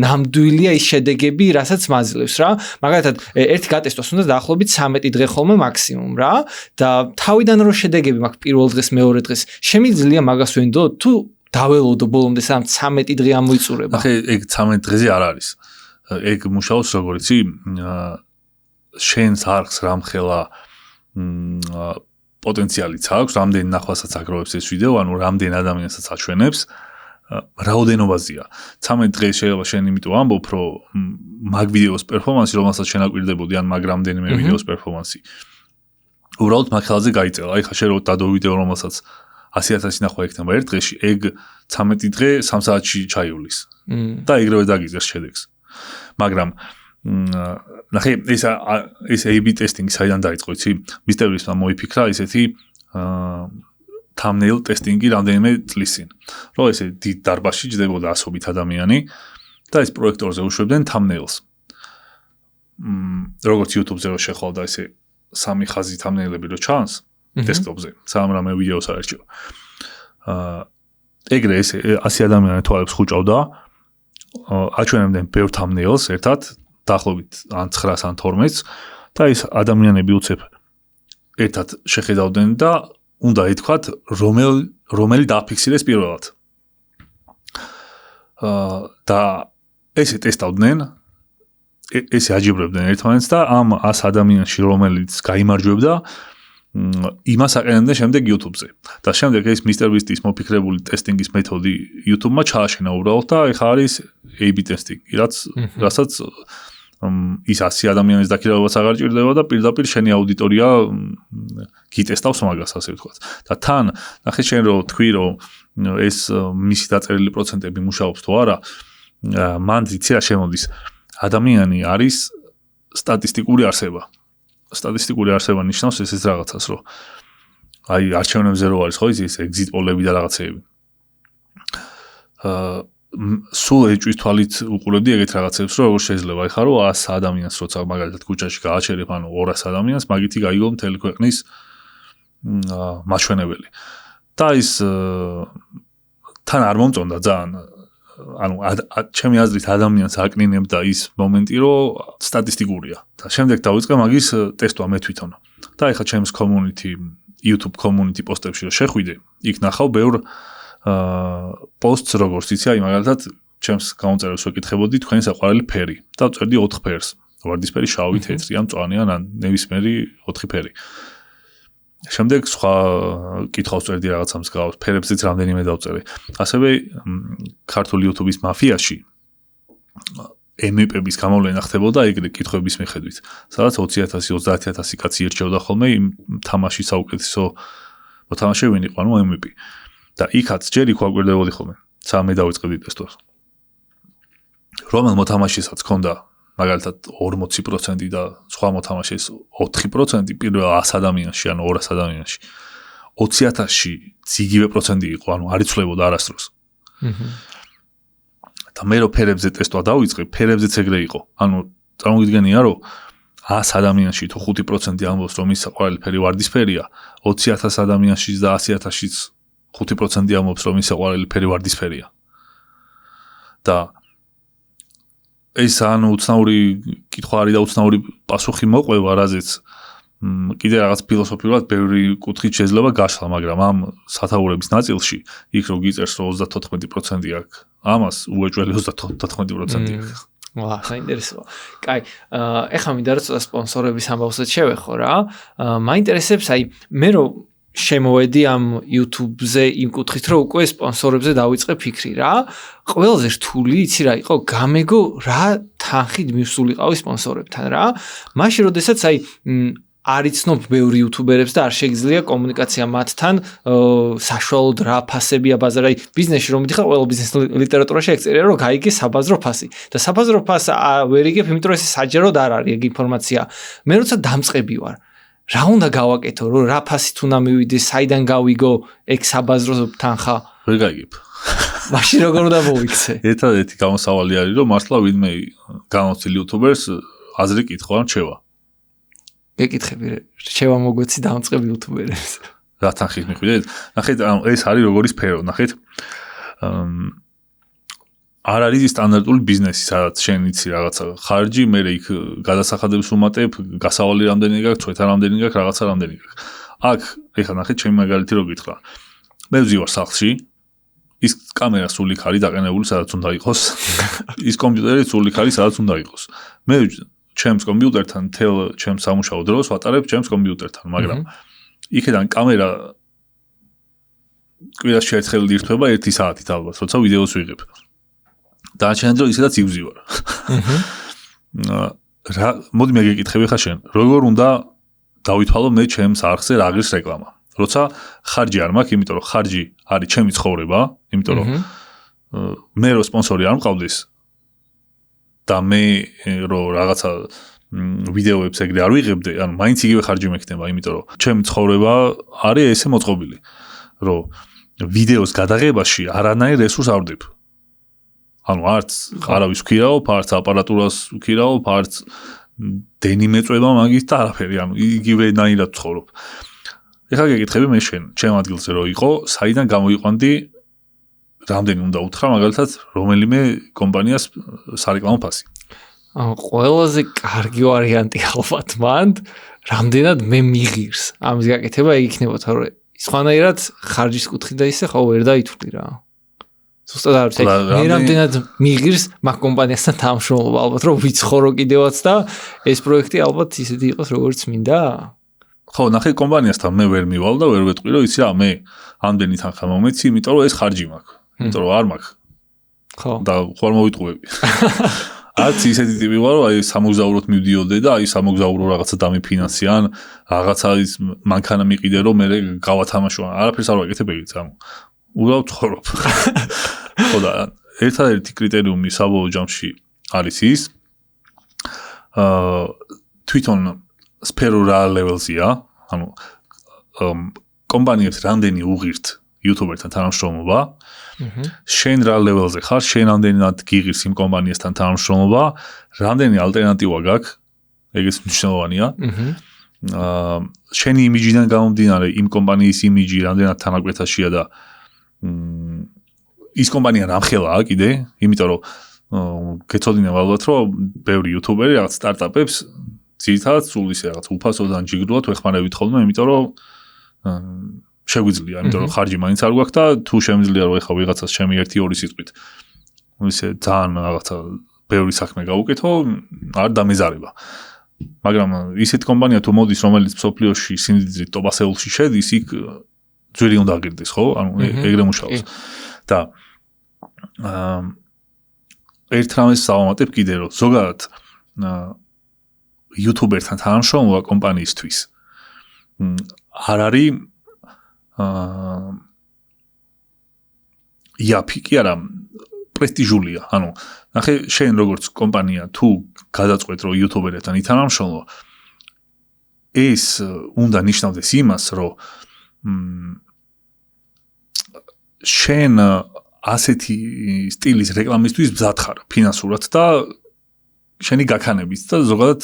ნამდვილია ის შედეგები რასაც მაძლევს რა. მაგალითად ერთი გატესტოს უნდა დაახლოებით 13 დღე ხოლმე მაქსიმუმ რა და თავიდან რო შედეგები მაქვს პირველ დღეს მეორე დღეს შემიძლია მაგას ვენდო თუ დაველოდო ბოლომდე 13 დღე ამოიწურება. ახლა ეგ 13 დღეზე არ არის. ეგ მუშაობს როგორ იცი შენს არხს რამხელა პოტენციალიც აქვს, რამდენი ნახვასაც აგროვებს ეს ვიდეო, ანუ რამდენ ადამიანსაც აჩვენებს, რაოდენობაზეა. 13 დღე შეიძლება შენ იმიტომ ამბობ, რომ მაგ ვიდეოს პერფორმანსი, რომელსაც შენ აკვირდებოდი, ან მაგ რამდენიმე ვიდეოს პერფორმანსი. უბრალოდ მაგ ხელზე გაიწელა. აი ხა შენ რო დადო ვიდეო, რომელსაც 100,000 ნახვა ექნება ერთ დღეში, ეგ 13 დღე 3 საათში ჩაივლის. და ეგრევე დაგიწერს შედეგს. მაგრამ ნახე ეს AB ტესტინგი საიდან დაიწყო, იცი? მისტერისმა მოიფიქრა ისეთი thumbnail ტესტინგი რამდენიმე წლის წინ. რომ ესე დიდ დარბაზში ჯდებოდა ასობით ადამიანი და ეს პროექტორზე უშვებდნენ thumbnails. როგორც YouTube-ზე რო შეხვალდა ესე 3 ხაზი thumbnail-ები რო ჩანს დესკტოპზე, სამრამე ვიდეოს აერჩიო. ეგრე ესე 100 ადამიანი თვალებს ხუჭავდა, აჩვენებდნენ ბევრ thumbnails ერთად დაახლოებით ან 9-ს ან 12-ს და ეს ადამიანები უცებ ერთად შეხედავდნენ და უნდა ითქვათ რომელი დააფიქსირეს პირველად. და ესე ტესტავდნენ, ესე აჯიბრებდნენ ერთმანეთს და ამ 100 ადამიანში რომელიც გაიმარჯვებდა, იმას აყენებდნენ შემდეგ YouTube-ზე. და შემდეგ ეს MrBeast-ის მოფიქრებული ტესტინგის მეთოდი YouTube-მა ჩააშენა უბრალოდ და ეხლა არის A/B ტესტინგი, რასაც ის 100 ადამიანის დაქირავებაც აღარ ჭირდება და პირდაპირ შენი აუდიტორია გიტესტავს მაგას, ასე ვთქვათ. და თან ნახე შენ რომ თქვი რომ ეს მისი დაწერილი პროცენტები მუშაობს თუ არა, მან იცი რა შემოდის. ადამიანი არის სტატისტიკური არსება. სტატისტიკური არსება ნიშნავს ესეც რაღაცას, რომ აი არჩევნებზე რო არის ხო ის exit poll-ები და რაღაცეები. სულ ეჭვის თვალით უყურებდი ეგეთ რაღაცებს, რომ როგორ შეიძლება ეხლა რომ 100 ადამიანს როცა მაგალითად ქუჩაში გააჩერებ, ანუ 200 ადამიანს, მაგითი გაიგო მთელი ქვეყნის მაჩვენებელი. და ის თან არ მომწონდა ძალიან, ანუ ჩემი აზრით ადამიანს აკნინებდა ის მომენტი, რომ სტატისტიკურია. და შემდეგ დავიწყე მაგის ტესტვა მე თვითონ. და ეხლა ჩემს community, YouTube community პოსტებში რომ შეხვიდე, იქ ნახავ ბევრ პოსტს როგორც იცი, აი მაგალითად ჩემს გამომწერებს ვეკითხებოდი თქვენი საყვარელი ფერი და ვწერდი 4 ფერს. ვარდისფერი, შავი, თეთრი, ან მწვანე, ან ნებისმიერი 4 ფერი. შემდეგ სხვა კითხვას წერდი რაღაცა მსგავს, ფერებზეც რამდენიმე დავწერე. ასევე ქართული YouTube-ის მაფიაში MVP-ების გამოვლენა ხდებოდა ეგრე კითხვების მიხედვით. სადაც 20,000, 30,000 კაცი ირჩევდა ხოლმე იმ თამაშის საუკეთესო მოთამაშე ვინ იყო, ანუ MVP. და იქაც ჯერ იქ ვაკვირდებოდი ხოლმე. სამ მე დავიწყებდი ტესტს. რომელ მოთამაშესაც ჰქონდა მაგალითად 40% და სხვა მოთამაშეს 4% პირველ 100 ადამიანში, ანუ 200 ადამიანში. 20,000-ში ციგივე პროცენტი იყო, ანუ არ იცვლებოდა არასდროს. და მე რო ფერებზე ტესტვა დავიწყე, ფერებზეც ეგრე იყო. ანუ წარმოგიდგენია, რომ 100 ადამიანში თუ 5% ამბობს, რომ ის საყვარელი ფერი ვარდისფერია, 20,000 ადამიანში და 100,000-შიც 5% ამბობს, რომ ის საყვარელი ფერი ვარდისფერია. და ეს ანუ უცნაური კითხვა არის და უცნაური პასუხი მოყვება, რაზეც კიდე რაღაც ფილოსოფიურად ბევრი კუთხით შეიძლება გაშლა, მაგრამ ამ სათაურების ნაწილში იქ რო გიწერს, რომ 34% აქვს, ამას უეჭველი 34% აქვს. ვა, საინტერესოა. კაი, ეხლა მინდა რომ ცოტა სპონსორების ამბავსაც შევეხო რა. მაინტერესებს, აი, მე რო შემოვედი ამ YouTube-ზე იმ კუთხით, რომ უკვე სპონსორებზე დავიწყე ფიქრი რა. ყველაზე რთული იცი რა იყო, გამეგო რა თანხით მივსულიყავი სპონსორებთან რა. მაშინ როდესაც აი არ იცნობ ბევრი იუთუბერებს და არ შეგიძლია კომუნიკაცია მათთან, საშუალოდ რა ფასებია ბაზარი, ბიზნესში რომ მიდიხარ, ყველა ბიზნეს ლიტერატურაში ეგ წერია, რომ გაიგე საბაზრო ფასი. და საბაზრო ფასს ვერ იგებ, იმიტომ რომ ეს საჯაროდ არ არის ეგ ინფორმაცია. მე როცა დამწყები ვარ, რა უნდა გავაკეთო, რომ რა ფასით უნდა მივიდეს, საიდან გავიგო ეგ საბაზრო თანხა? ვერ გაიგებ. მაშინ როგორ უნდა მოვიქცე? ერთადერთი გამოსავალი არის, რომ მართლა ვინმე გამოცდილ იუთუბერს აზრი კითხვა რჩევა. გეკითხები, რჩევა მოგვეცი დამწყებ იუთუბერებს. რა თანხით მიხვიდეთ? ნახეთ, ეს არის როგორი სფერო, ნახეთ. არ არის სტანდარტული ბიზნესი, სადაც შენ იცი რაღაცა ხარჯი, მე იქ გადასახადებს უმატებ, გასავალი რამდენი გაქვს, წვეთა რამდენი გაქვს, რაღაცა რამდენი გაქვს. აქ ეხლა ნახეთ, ჩემი მაგალითი რო გითხრა. მე ვზივარ სახლში, ის კამერა სულ იქ არის დაყენებული, სადაც უნდა იყოს. ის კომპიუტერი სულ იქ არის, სადაც უნდა იყოს. მე ჩემს კომპიუტერთან თელ ჩემს სამუშაო დროს ვატარებ ჩემს კომპიუტერთან, მაგრამ იქედან კამერა კვირაში ერთხელ ირთვება 1 საათით ალბათ, როცა ვიდეოს ვიღებ. დაჩენე დრო ისედაც ივზივარ. რა, მოდი მე გეკითხები ხა შენ, როგორ უნდა დავითვალო მე ჩემს არხზე რა ღირს რეკლამა? როცა ხარჯი არ მაქვს, იმიტომ რომ ხარჯი არის ჩემი ცხოვრება, იმიტომ რომ მე რო სპონსორი არ მყავდეს და მე რო რაღაცა ვიდეოებს ეგრე არ ვიღებდე, ანუ მაინც იგივე ხარჯი მექნება, იმიტომ რომ ჩემი ცხოვრება არის ესე მოწყობილი, რომ ვიდეოს გადაღებაში არანაირ რესურს არ ვდებ. ანუ არც არავის ვქირაობ, არც აპარატურას ვქირაობ, არც დენი მეწვება მაგის და არაფერი, ანუ იგივენაირად ვცხოვრობ. ეხლა გეკითხები მე შენ, ჩემ ადგილზე რო იყო, საიდან გამოიყვანდი რამდენი უნდა უთხრა, მაგალითად, რომელიმე კომპანიას სარეკლამო ფასი. ყველაზე კარგი ვარიანტი ალბათ მანდ, რამდენად მე მიღირს. ამის გაკეთება ეგ იქნებოდა, რომ სხვანაირად ხარჯის კუთხით და ისე ხო ვერ დაითვლი რა. ზუსტად არ ვიცი, მე რამდენად მიღირს მაგ კომპანიასთან თანამშრომლობა, ალბათ რომ ვიცხოვრო კიდევაც და ეს პროექტი ალბათ ისეთი იყოს, როგორც მინდა. ხო, ნახე კომპანიასთან მე ვერ მივალ და ვერ ვეტყვი რომ იცი რა მე ამდენი თანხა მომეცი, იმიტომ რომ ეს ხარჯი მაქვს. იმიტომ რომ არ მაქვს. ხო. და ხوار მოვიტყუები. არც ისეთი ტიპი ვარ, რომ აი სამოგზაუროდ მივდიოდე და აი სამოგზაურო რაღაცა დამიფინანსიან, რაღაცა ის მანქანა მიყიდე რომ მე გავათამაშო. არაფერს არ ვაკეთებ ეგეც ამ. უბრალოდ ცხოვრობ. ხო და ერთადერთი კრიტერიუმი საბოლოო ჯამში არის ის თვითონ სფერო რა ლეველზია, ანუ კომპანიებს რამდენი უღირთ იუთუბერთან თანამშრომლობა, შენ რა ლეველზე ხარ, შენ რამდენად გიღირს იმ კომპანიასთან თანამშრომლობა, რამდენი ალტერნატივა გაქვს, ეგეც მნიშვნელოვანია. შენი იმიჯიდან გამომდინარე იმ კომპანიის იმიჯი რამდენად თანაკვეთაშია და ის კომპანია რამხელაა კიდე, იმიტომ რომ გეცოდინე ალბათ რომ ბევრი იუთუბერი რაღაც სტარტაპებს ძირითადად სულ ისე რაღაც უფასოდან ჯიგრულად ვეხმარებით ხოლმე, იმიტომ რომ შეგვიძლია, იმიტომ რომ ხარჯი მაინც არ გვაქვს და თუ შემიძლია რომ ეხა ვიღაცას ჩემი 1-2 სიტყვით ისე ძალიან რაღაცა ბევრი საქმე გავუკეთო, არ დამეზარება. მაგრამ ისეთ კომპანია თუ მოდის, რომელიც მსოფლიოში სიმდიდრით ტოპ 100-ში შედის, იქ ძვირი უნდა აღირდეს, ხო? ანუ ეგრე მუშაობს. და ერთ რამეს დავამატებ კიდე რომ ზოგადად იუთუბერთან თანამშრომლობა კომპანიისთვის არ არის იაფი კი არა პრესტიჟულია. ანუ ნახე შენ როგორც კომპანია თუ გადაწყვეტ რომ იუთუბერთან ითანამშრომლო, ეს უნდა ნიშნავდეს იმას, რომ შენ ასეთი სტილის რეკლამისთვის მზად ხარ ფინანსურად და შენი გაქანებით და ზოგადად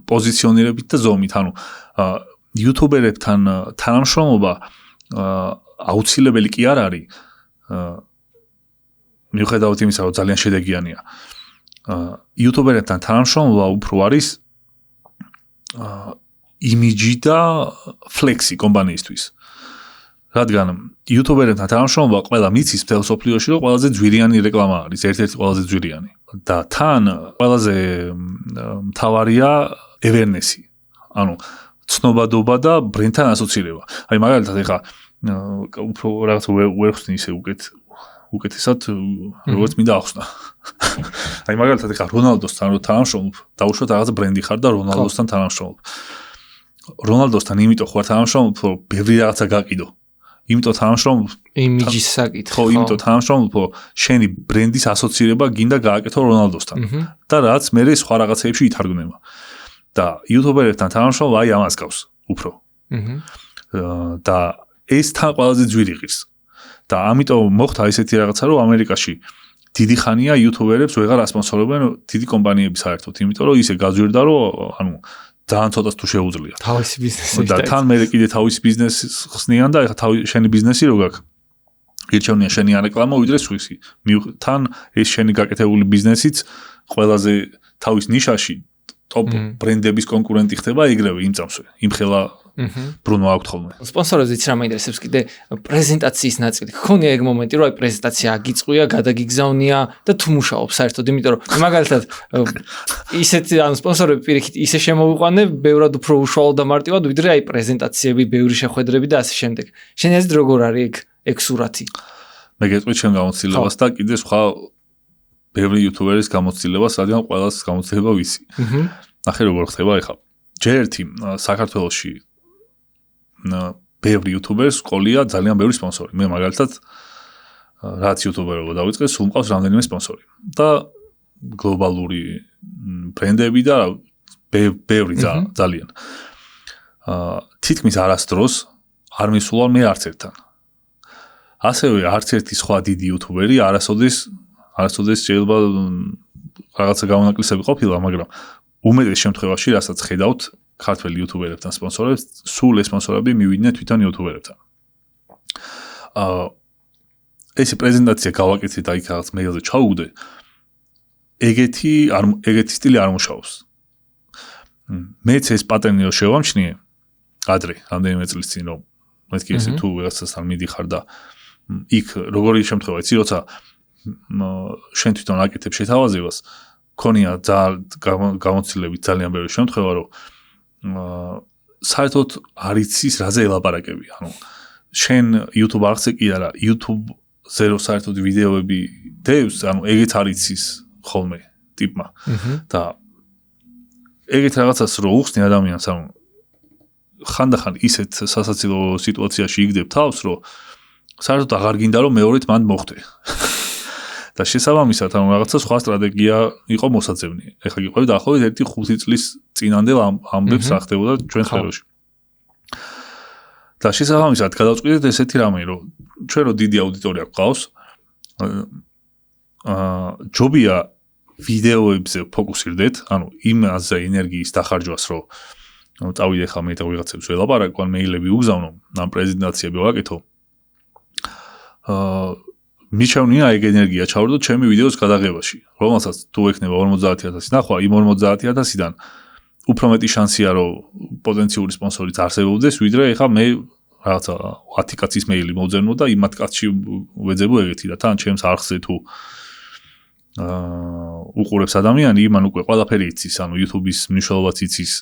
პოზიციონირებით და ზომით, ანუ იუთუბერებთან თანამშრომლობა აუცილებელი კი არ არის, მიუხედავად იმისა, რომ ძალიან შედეგიანია. იუთუბერებთან თანამშრომლობა უფრო არის იმიჯი და ფლექსი კომპანიისთვის. რადგან იუთუბერებთან თანამშრომლობა ყველა მიცის მთელ მსოფლიოში, რომ ყველაზე ძვირიანი რეკლამა არის, ერთ-ერთი ყველაზე ძვირიანი. და თან ყველაზე მთავარია awareness-ი. ანუ ცნობადობა და ბრენდთან ასოცირება. აი მაგალითად ეხა უფრო რაღაც ვერ ხსნი ისე უკეთესად როგორც მინდა ახსნა. აი მაგალითად ეხა რონალდოსთან რო თანამშრომლობ, დაუშვათ რაღაც ბრენდი ხარ და რონალდოსთან თანამშრომლობ. რონალდოსთან იმიტომ ხარ თანამშრომლობ, რომ ბევრი რაღაცა გაყიდო. იმიტომ თანამშრომლობ იმიჯის საკითხი. ხო, იმიტომ თანამშრომლობ, შენი ბრენდის ასოცირება გინდა გააკეთო რონალდოსთან. და რაც მე სხვა რაღაცეებში ითარგმნება. და იუთუბერებთან თანამშრომლობა აი ამას გავს უფრო. და ეს თან ყველაზე ძვირი ღირს. და ამიტომ მოხდა ესეთი რაღაცა, რომ ამერიკაში დიდი ხანია იუთუბერებს ვეღარ ასპონსორებენ დიდი კომპანიები საერთოდ, იმიტომ რომ ისე გაძვირდა, რომ ანუ ძალიან ცოტას თუ შეუძლია. თავისი ბიზნესი. და თან მე კიდე თავისი ბიზნესი ხსნიან და ეხა შენი ბიზნესი რო გაქვს. ირჩევნია შენი არეკლამა ვიდრე სხვისი. თან ეს შენი გაკეთებული ბიზნესიც ყველაზე თავის ნიშაში ტოპ ბრენდების კონკურენტი ხდება ეგრევე იმ წამსვე. იმხელა ბრუნვა აქვს ხოლმე. სპონსორებს იცი რა მაინტერესებს კიდე პრეზენტაციის ნაწილი. გქონია ეგ მომენტი, რომ აი პრეზენტაცია აგიწყვია, გადაგიგზავნია და თუ მუშაობს საერთოდ, იმიტომ რომ მაგალითად ისეთი ან სპონსორები პირიქით ისე შემოვიყვანე, ბევრად უფრო უშუალო და მარტივად, ვიდრე აი პრეზენტაციები, ბევრი შეხვედრები და ასე შემდეგ. შენი აზრით როგორ არის ეგ სურათი? მე გეტყვი ჩემ გამოცდილებას და კიდე სხვა ბევრი იუთუბერის გამოცდილებას, რადგან ყველას გამოცდილება ვიცი. ნახე როგორ ხდება ეხლა. ჯერ ერთი საქართველოში ბევრი იუთუბერს ყოლია ძალიან ბევრი სპონსორი. მე მაგალითად რაც იუთუბერობა დავიწყე, სულ მყავს რამდენიმე სპონსორი. და გლობალური ბრენდები და ბევრი ძალიან. თითქმის არასდროს არ მისულა მე არც ერთთან. ასევე არც ერთი სხვა დიდი იუთუბერი არასოდეს შეიძლება რაღაცა გამონაკლისები ყოფილა, მაგრამ უმეტეს შემთხვევაში, რასაც ხედავთ ქართველ იუთუბერებთან სპონსორებს, სულ ეს სპონსორები მივიდნენ თვითონ იუთუბერებთან. ესე პრეზენტაცია გავაკეთე და იქ რაღაც მეილზე ჩაუგდე. ეგეთი სტილი არ მუშაობს. მეც ეს პატერნი რო შევამჩნიე ადრე, რამდენიმე წლის წინ რომ მეთქი ესე თუ რაღაცასთან მიდიხარ და იქ როგორი შემთხვევა იცი, როცა შენ თვითონ აკეთებ შეთავაზებას, ქონია გამოცდილებით ძალიან ბევრი შემთხვევა, რომ საერთოდ არ იცის რაზე ელაპარაკები. ანუ შენ YouTube არხზე კი არა, YouTube-ზე რო საერთოდ ვიდეოები დევს, ანუ ეგეც არ იცის ხოლმე ტიპმა. და ეგეთ რაღაცას რო უხსნი ადამიანს, ანუ ხანდახან ისეთ სასაცილო სიტუაციაში იგდებ თავს, რომ საერთოდ აღარ გინდა რომ მეორედ მან მოხდე. და შესაბამისად, ანუ რაღაცა სხვა სტრატეგია იყო მოსაძებნი. ეხლა გიყვები დაახლოებით 1-5 წლის წინანდელ ამბებს ახდებოდა ჩვენ სფეროში. და შესაბამისად, გადავწყვიტეთ ესეთი რამე, რომ ჩვენ რო დიდი აუდიტორია გვყავს, ჯობია ვიდეოებზე ფოკუსირდეთ, ანუ იმაზე ენერგიის დახარჯვას, რომ წავიდე ხა მე და ვიღაცებს ველაპარაკო, ან მეილები უგზავნო, ან პრეზენტაციები ვაკეთო. მიჩვენია ეგ ენერგია ჩავარდო ჩემი ვიდეოს გადაღებაში, რომელსაც თუ ექნება 50,000 ნახვა, იმ 50,000-დან უფრო მეტი შანსია, რომ პოტენციური სპონსორიც არსებობდეს, ვიდრე ეხა მე რაღაცა 10 კაცის მეილი მოვძებნო და იმ 10 კაცში ვეძებო ეგეთი და თან ჩემს არხზე თუ უყურებს ადამიანი, იმან უკვე ყველაფერი იცის, ანუ YouTube-ის მნიშვნელობაც იცის,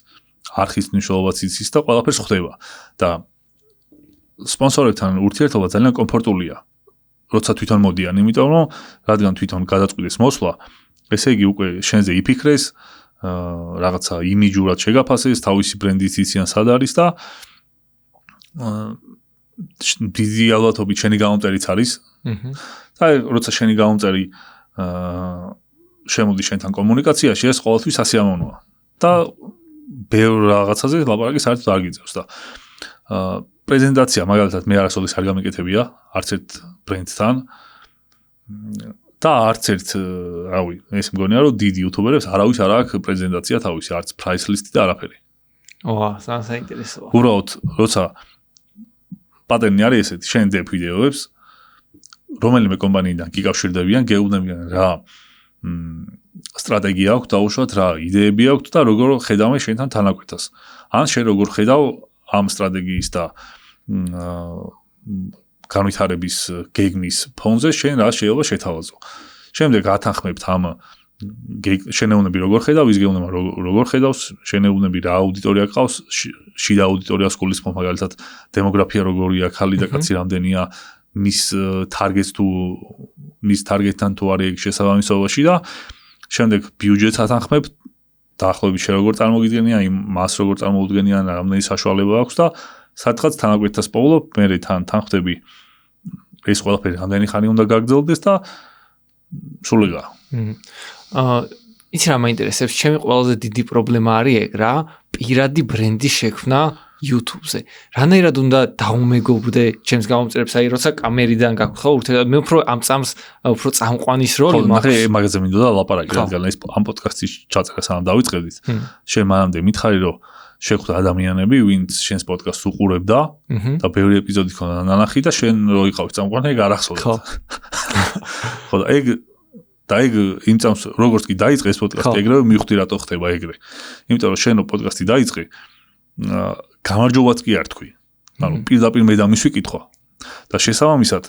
არხის მნიშვნელობაც იცის და ყველაფერს ხვდება. და სპონსორებთან ურთიერთობა ძალიან კომფორტულია. როცა თვითონ მოდიან, იმიტომ რომ რადგან თვითონ გადაწყვიტეს მოსვლა, ესე იგი უკვე შენზე იფიქრეს, რაღაცა იმიჯურად შეგაფასეს, თავისი ბრენდით იციან სად არის და დიდი ალბათობით შენი გამომწერიც არის. და როცა შენი გამომწერი შემოდის შენთან კომუნიკაციაში, ეს ყოველთვის სასიამოვნოა. და ბევრ რაღაცაზე ლაპარაკი საერთოდ არ გიძევს და პრეზენტაცია მაგალითად მე არასოდეს არ გამიკეთებია არც ერთ ბრენდთან და არც ერთ რავი ეს მგონია რომ დიდი იუთუბერებს არავის არ აქვს პრეზენტაცია თავისი არც price list-ი და არაფერი. საინტერესოა. უბრალოდ როცა პატერნი არის ესეთი შენ დებ ვიდეოებს რომელიმე კომპანიიდან გიკავშირდებიან გეუბნებიან რა სტრატეგია აქვს დაუშვათ რა იდეები აქვს და როგორ ხედავენ შენთან თანაკვეთას. ან შენ როგორ ხედავ ამ სტრატეგიის და განვითარების გეგმის ფონზე შენ რა შეიძლება შეთავაზო. შემდეგ ათანხმებთ ამ შენეუნები როგორ ხედავ, ის გეუბნება როგორ ხედავს, შენეუნები რა აუდიტორია ყავს, შიდა აუდიტორიას გულისხმობ მაგალითად დემოგრაფია როგორია, ქალი და კაცი რამდენია, მის ტარგეტს თუ მის ტარგეტთან თუ არის შესაბამისობაში და შემდეგ ბიუჯეტს ათანხმებთ, დაახლოებით შენ როგორ წარმოგიდგენია, მას როგორ წარმოუდგენიან, რამდენი საშუალება აქვს და სადღაც თანაკვეთას პოულობ, მე თან ხვდები ეს ყველაფერი რამდენი ხანი უნდა გაგრძელდეს და სულეგა. იცი რა მაინტერესებს, ჩემი ყველაზე დიდი პრობლემა არის ეგ რა, პირადი ბრენდის შექმნა YouTube-ზე. რანაირად უნდა დაუმეგობრდე ჩემს გამომწერებს, აი როცა კამერიდან გაქვს ხო ურთიერთობა, მე უფრო ამ წამს უფრო წამყვანის როლი მაქვს. მაგაზე მინდოდა ლაპარაკი, რადგან ეს ამ პოდკასტის ჩაწერა სანამ დავიწყებდით. შენ მანამდე მითხარი რომ შეხვდა ადამიანები, ვინც შენს პოდკასტს უყურებდა და ბევრი ეპიზოდი ქონდა ნანახი და შენ რო იყავი წამყვანი, ეგ არ ახსოვდა. ხო და ეგ იმ წამს როგორც კი დაიწყე ეს პოდკასტი, ეგრევე მივხვდი რატო ხდება ეგრე. იმიტომ რომ შენ პოდკასტი დაიწყე, გამარჯობაც კი არ თქვი. ანუ პირდაპირ მე დამისვი კითხვა. და შესაბამისად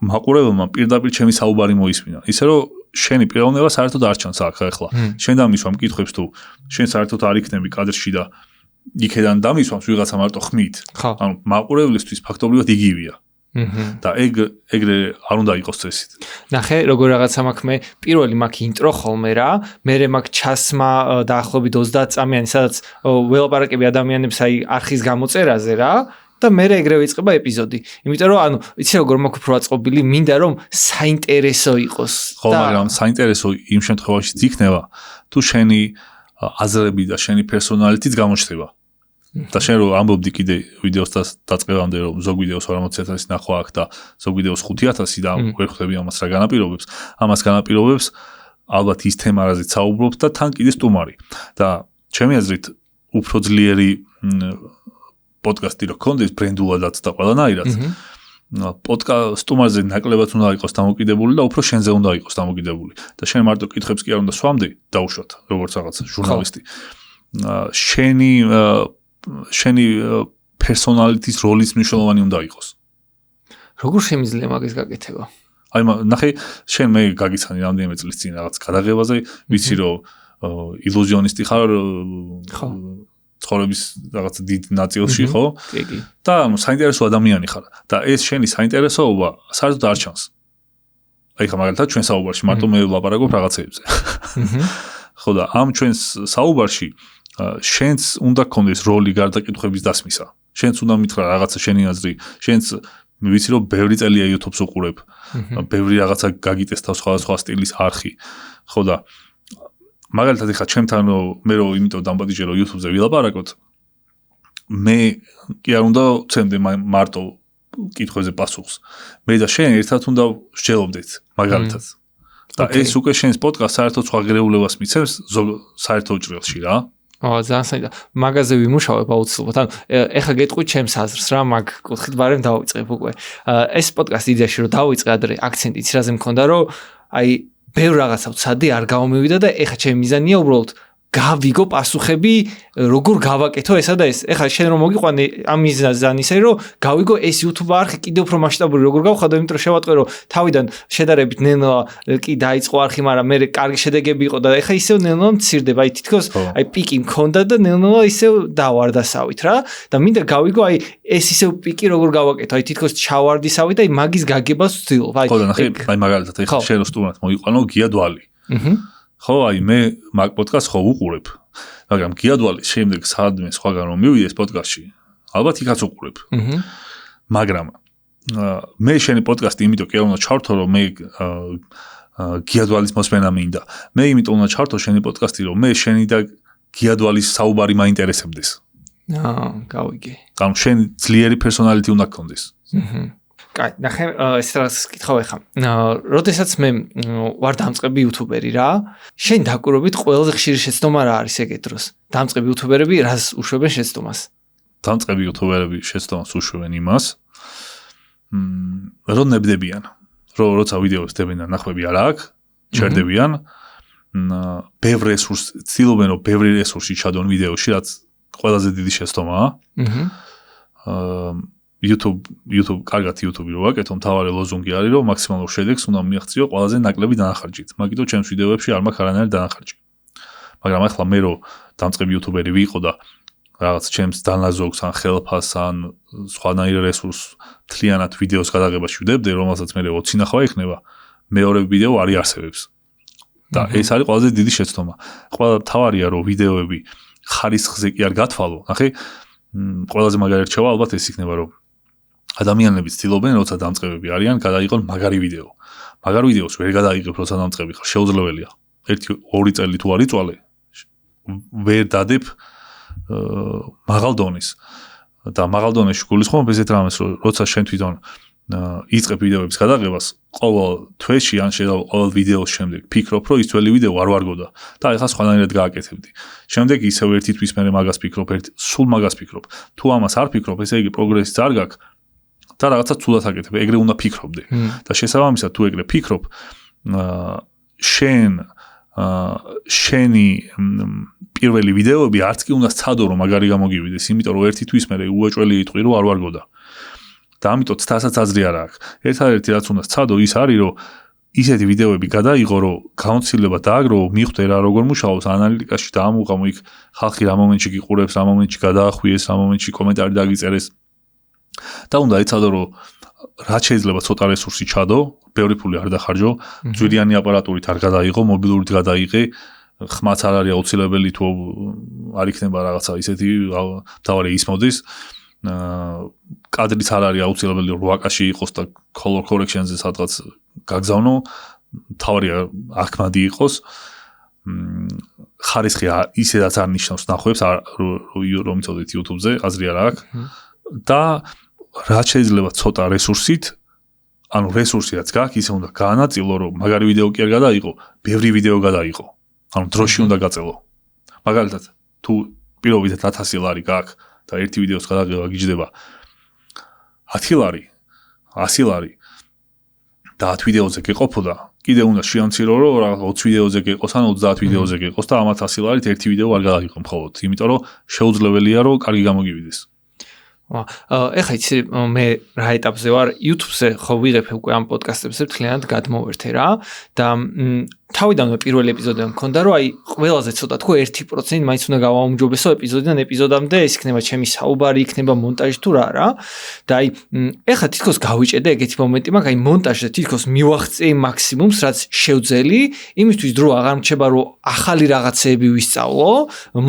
მაყურებელმა პირდაპირ ჩემი საუბარი მოისმინა. ისე რომ შენი პიროვნება საერთოდ არ ჩანს აქ ახლა. შენ დამისვამ კითხვებს თუ შენ საერთოდ არ იქნები კადრში და იქედან დამისვამს ვიღაცა მარტო ხმით. ანუ მაყურებლისთვის ფაქტობრივად იგივეა. და ეგრე არ უნდა იყოს წესით. ნახე, როგორ რაღაცა მაქვს მე, პირველი მაქვს ინტრო ხოლმე რა, მერე მაქვს ჩასმა დაახლოებით 30 წამიანი, სადაც ველაპარაკები ადამიანებს აი არხის გამოწერაზე რა. და მერე ეგრევე იწყება ეპიზოდი. იმიტომ რომ ანუ იცი როგორ მაქვს უფრო აწყობილი, მინდა რომ საინტერესო იყოს. ხო, მაგრამ საინტერესო იმ შემთხვევაშიც იქნება, თუ შენი აზრები და შენი პერსონალიტიც გამოჩნდება. და შენ რო ამბობდი კიდე ვიდეოს დაწყებამდე რომ ზოგ ვიდეოს 40,000 ნახვა აქვს და ზოგ ვიდეოს 5,000 და ვერ ხვდები ამას რა განაპირობებს. ამას განაპირობებს ალბათ ის თემა რაზეც საუბრობთ და თან კიდე სტუმარი. და ჩემი აზრით უფრო ძლიერი პოდკასტი რო გქონდეს ბრენდულადაც და ყველანაირად. სტუმარზე ნაკლებად უნდა იყოს დამოკიდებული და უფრო შენზე უნდა იყოს დამოკიდებული. და შენ მარტო კითხვებს კი არ უნდა სვამდე, დაუშვათ, როგორც რაღაც ჟურნალისტი. შენი პერსონალიტის როლის მნიშვნელოვანი უნდა იყოს. როგორ შემიძლია მაგის გაკეთება? აი ნახე, შენ მე გაგიცანი რამდენიმე წლის წინ რაღაც გადაღებაზე, ვიცი რომ ილუზიონისტი ხარ, ცხოვრების რაღაც დიდ ნაწილში, ხო? კი. და საინტერესო ადამიანი ხარ და ეს შენი საინტერესოობა საერთოდ არ ჩანს. აი ხა მაგალითად ჩვენ საუბარში მარტო მე ვლაპარაკობ რაღაცეებზე. ხო და ამ ჩვენს საუბარში შენც უნდა გქონდეს როლი გარდაკითხების დასმისა. შენც უნდა მითხრა რაღაცა შენი აზრი, შენც ვიცი რომ ბევრი წელია YouTube-ს უყურებ. ბევრი რაღაცა გაგიწეს და სხვა სტილის არხი. ხო და მაგალითად ხა ჩემთან მე რომ იმიტომ დამბადიჯე რომ YouTube-ზე ვილაპარაკოთ მე კი არ უნდა ვცემდე მარტო კითხვებზე პასუხს. მე და შენ ერთად უნდა ვსჯელობდეთ მაგალითად. და ეს უკვე შენს პოდკასტს საერთოდ სხვა ღირებულებას მიცემს საერთო ჭრილში რა. ძალიან საინდა. მაგაზე ვიმუშავებ აუცილებლად. ანუ ეხლა გეტყვი ჩემს აზრს რა, მაგ კუთხით ბარემ დავიწყებ უკვე. ეს პოდკასტი იდეაში რომ დავიწყე ადრე აქცენტიც რაზე მქონდა რომ აი ბევრ რაღაცა ვცადი არ გამომივიდა და ეხლა ჩემი მიზანია უბრალოდ გავიგო პასუხები როგორ გავაკეთო ესა და ეს. ეხლა შენ რომ მოგიყვანე ამ მიზანი ისე რომ გავიგო ეს YouTube არხი კიდევ უფრო მასშტაბური როგორ გავხადო, იმიტომ რომ შევატყვე რომ თავიდან შედარებით ნელ-ნელა კი დაიწყო არხი, მაგრამ მე კარგი შედეგები იყო და ეხლა ისევ ნელ-ნელა მცირდება. აი თითქოს აი პიკი მქონდა და ნელ-ნელა ისევ დავარდასავით რა. და მინდა გავიგო აი ეს ისევ პიკი როგორ გავაკეთო. აი თითქოს ჩავარდისავით და აი მაგის გაგებას ვცდილობ. აი აი მაგალითად ეხლა შენ რო სტუმრად მოიყვანო გიადვალი. ხო, აი მე მაგ პოდკასტს ხო უყურებ. მაგრამ გიადვალი შემდეგ სადმე სხვაგან რომ მივიდეს პოდკასტში, ალბათ იქაც უყურებ. მაგრამ მე შენი პოდკასტი იმიტომ კი არ უნდა ჩავთო რომ მე გიადვალის მოსმენა მინდა. მე იმიტომ უნდა ჩავთო შენი პოდკასტი რომ მე შენი და გიადვალის საუბარი მაინტერესებდეს. გავიგე. ანუ შენ ძლიერი პერსონალიტი უნდა გქონდეს. კაი, ნახე ეს რაღაც კითხავ ეხა. როდესაც მე ვარ დამწყები იუთუბერი რა, შენ დაკვირვებით ყველაზე ხშირი შეცდომა რა არის ეგეთ დროს? დამწყები იუთუბერები რას უშვებენ შეცდომას? დამწყები იუთუბერები შეცდომას უშვებენ იმას, რომ ნებდებიან. როცა ვიდეოს დებენ და ნახვები არ აქვს, ჩერდებიან. ბევრ რესურსს ცდილობენ რომ ბევრი რესურსი ჩადონ ვიდეოში, რაც ყველაზე დიდი შეცდომაა. YouTube კარგად YouTube-ი რო ვაკეთო, მთავარი ლოზუნგი არის რომ მაქსიმალურ შედეგს უნდა მიაღწიო ყველაზე ნაკლები დანახარჯით. მაგითო ჩემს ვიდეოებში არ მაქვს არანაირი დანახარჯი. მაგრამ ახლა მე რო დამწყები YouTuberi ვიყო და რაღაც ჩემს დანაზოგს ან ხელფას ან სხვანაირ რესურსს მთლიანად ვიდეოს გადაღებაში ვდებდე, რომელსაც მე 20 ნახვა იქნება, მეორე ვიდეო არ იარსებებს. და ეს არის ყველაზე დიდი შეცდომა. ყველა თავარია რომ ვიდეოები ხარისხზე კი არ გათვალო. ნახე, ყველაზე მაგარი რჩევა ალბათ ეს იქნება რომ ადამიანები ცდილობენ როცა დამწყებები არიან გადაიღონ მაგარი ვიდეო. მაგარ ვიდეოს ვერ გადაიღებ როცა დამწყები ხარ, შეუძლებელია. 1-2 წელი თუ არ იწვალე, ვერ დადებ მაღალ დონის. და მაღალ დონეში გულისხმობ ესეთ რამეს, რომ როცა შენ თვითონ იწყებ ვიდეოების გადაღებას, ყოველ თვეში ან შეიძლება ყოველ ვიდეოს შემდეგ ფიქრობ, რომ ის ძველი ვიდეო არ ვარგოდა და ეხლა სხვანაირად გააკეთებდი. შემდეგ ისევ ერთი თვის მერე მაგას ფიქრობ, სულ მაგას ფიქრობ. თუ ამას არ ფიქრობ, ესე იგი პროგრესიც არ გაქვს და რაღაცა ცუდად აკეთებ, ეგრე უნდა ფიქრობდე. და შესაბამისად თუ ეგრე ფიქრობ, შენი პირველი ვიდეოები არც კი უნდა სცადო რომ მაგარი გამოგივიდეს, იმიტომ რომ ერთი თვის მერე უეჭველი იტყვი რომ არ ვარგოდა. და ამიტომ ცდასაც აზრი არ აქვს. ერთადერთი რაც უნდა სცადო ის არის რომ ისეთი ვიდეოები გადაიღო რომ გამოცდილება დააგრო, მიხვდე რა როგორ მუშაობს ანალიტიკაში და ამუყამო იქ ხალხი რა მომენტში გიყურებს, რა მომენტში გადაახვიეს, რა მომენტში კომენტარი დაგიწერეს. და უნდა იცადო რომ რაც შეიძლება ცოტა რესურსი ჩადო, ბევრი ფული არ დახარჯო, ძვირიანი აპარატურით არ გადაიღო, მობილურით გადაიღე, ხმაც არ არის აუცილებელი თუ არ იქნება რაღაცა ისეთი თავარი ის მოდის. კადრიც არ არის აუცილებელი 8K-ში იყოს და color correction-ზე სადღაც გაგზავნო, თავარია აქმადი იყოს. ხარისხი ისედაც არ ნიშნავს ნახვებს, რომ იცოდეთ YouTube-ზე, აზრი არ აქვს. და რაც შეიძლება ცოტა რესურსით, ანუ რესურსი რაც გაქვს, ისე უნდა გაანაწილო, რომ მაგარი ვიდეო კი არ გადაიღო, ბევრი ვიდეო გადაიღო. ანუ დროში უნდა გაწელო. მაგალითად, თუ პირობითად 1000 ლარი გაქვს და ერთი ვიდეოს გადაღება გიждდება 10 ლარი, 100 ლარი და 10 ვიდეოზე გეყოფოდა, კიდე უნდა შეამცირო, რომ რაღაც 20 ვიდეოზე გეყოს ან 30 ვიდეოზე გეყოს და ამათ 100 ლარით ერთი ვიდეო არ გადაიღო მხოლოდ, იმიტომ რომ შეუძლებელია რომ კარგი გამოგივიდეს. ეხლა იცი მე რა ეტაპზე ვარ YouTube-ზე ხო ვიღებ უკვე ამ პოდკასტებზე მთლიანად გადმოვერთე რა და თავიდანვე პირველი ეპიზოდიდან მქონდა რომ აი ყველაზე ცოტა თქო 1% მაინც უნდა გავაუმჯობესო ეპიზოდიდან ეპიზოდამდე ეს იქნება ჩემი საუბარი იქნება მონტაჟი თუ რა და აი ეხლა თითქოს გავიჭედე ეგეთი მომენტი მაქვს აი მონტაჟზე თითქოს მივახცე მაქსიმუმს რაც შევძელი იმისთვის დრო აღარ მრჩება რომ ახალი რაღაცეები ვისწავლო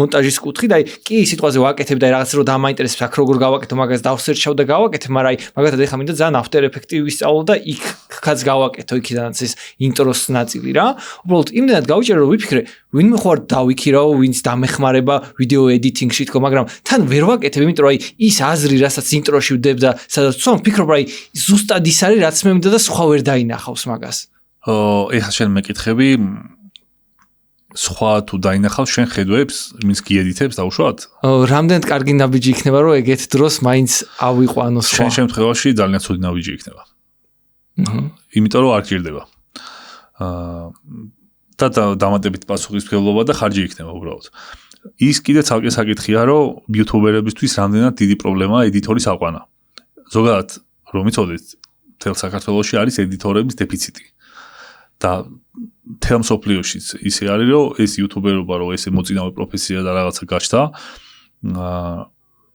მონტაჟის კუთხით აი კი სიტყვაზე ვაკეთებ და რაღაც რომ დამაინტერესებს აქ როგორ გავაკეთო მაგას დავსერჩავ და გავაკეთე მაგრამ აი მაგათად ეხლა მინდა ძალიან After Effects ვისწავლო და იქაც გავაკეთო იქიდანაც ეს ინტროს ნაწილი რა უბრალოდ იმდენად გავიჭერე რომ ვიფიქრე ვინმე ხო არ დავიქირაო ვინც დამეხმარება ვიდეო ედიტინგში თქო მაგრამ თან ვერ ვაკეთებ იმიტომ რომ აი ის აზრი რასაც ინტროში ვდებ და სადაც ვცვალ ვფიქრობ რომ აი ზუსტად ის არის რაც მე მინდა და სხვა ვერ დაინახავს მაგას ეხლა შენ მეკითხები სხვა თუ დაინახავს შენ ხედვებს ვინც გიედიტებს დაუშვათ რამდენად კარგი ნაბიჯი იქნება რომ ეგეთ დროს მაინც ავიყვანო სხვა შენ შემთხვევაში ძალიან ცუდი ნაბიჯი იქნება იმიტომ რომ არ გჭირდება და დამატებით პასუხისმგებლობა და ხარჯი იქნება უბრალოდ. ის კიდე ცალკე საკითხია, რომ იუთუბერებისთვის რამდენად დიდი პრობლემაა ედიტორის აყვანა. ზოგადად, რომ იცოდეთ, მთელ საქართველოში არის ედიტორების დეფიციტი. და მთელ მსოფლიოშიც ისე არის, რომ ეს იუთუბერობა, რომ ესე მოწინავე პროფესია და რაღაცა გაჩნდა,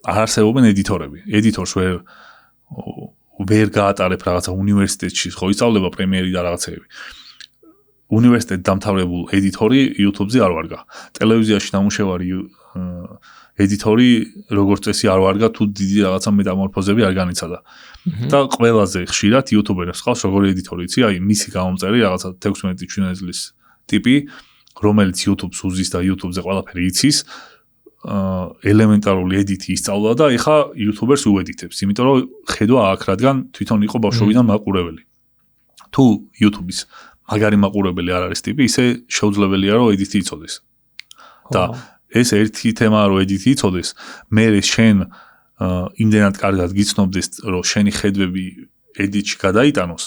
არ არსებობენ ედიტორები. ედიტორს ვერ გაატარებ რაღაცა უნივერსიტეტში, ხო ისწავლება პრემიერი და რაღაცეები. უნივერსიტეტ დამთავრებულ ედიტორი YouTube-ზე არ ვარგა. ტელევიზიაში დამუშავარი ედიტორი როგორც წესი არ ვარგა თუ დიდი რაღაცა მეტამორფოზები არ განიცადა. და ყველაზე ხშირად YouTuber-ებს ყავს როგორი ედიტორი იცი, აი მისი გამომწერი რაღაცა 16 ჩვენეძლის ტიპი, რომელიც YouTube-ს უზის და YouTube-ზე ყველაფერი იცის, ელემენტარული ედიტი ისწავლა და ეხა YouTuber-ს უედიტებს, იმიტომ რომ ხედვა აქ რადგან თვითონ იყო ბავშვობიდან მაყურებელი. თუ YouTube-ის მაგარი მაყურებელი არ არის ტიპი, ისე შეუძლებელია რომ ედიტი იცოდეს. და ეს ერთი თემაა რომ ედიტი იცოდეს, მე შენ იმდენად კარგად გიცნობდეს რომ შენი ხედვები ედიტში გადაიტანოს.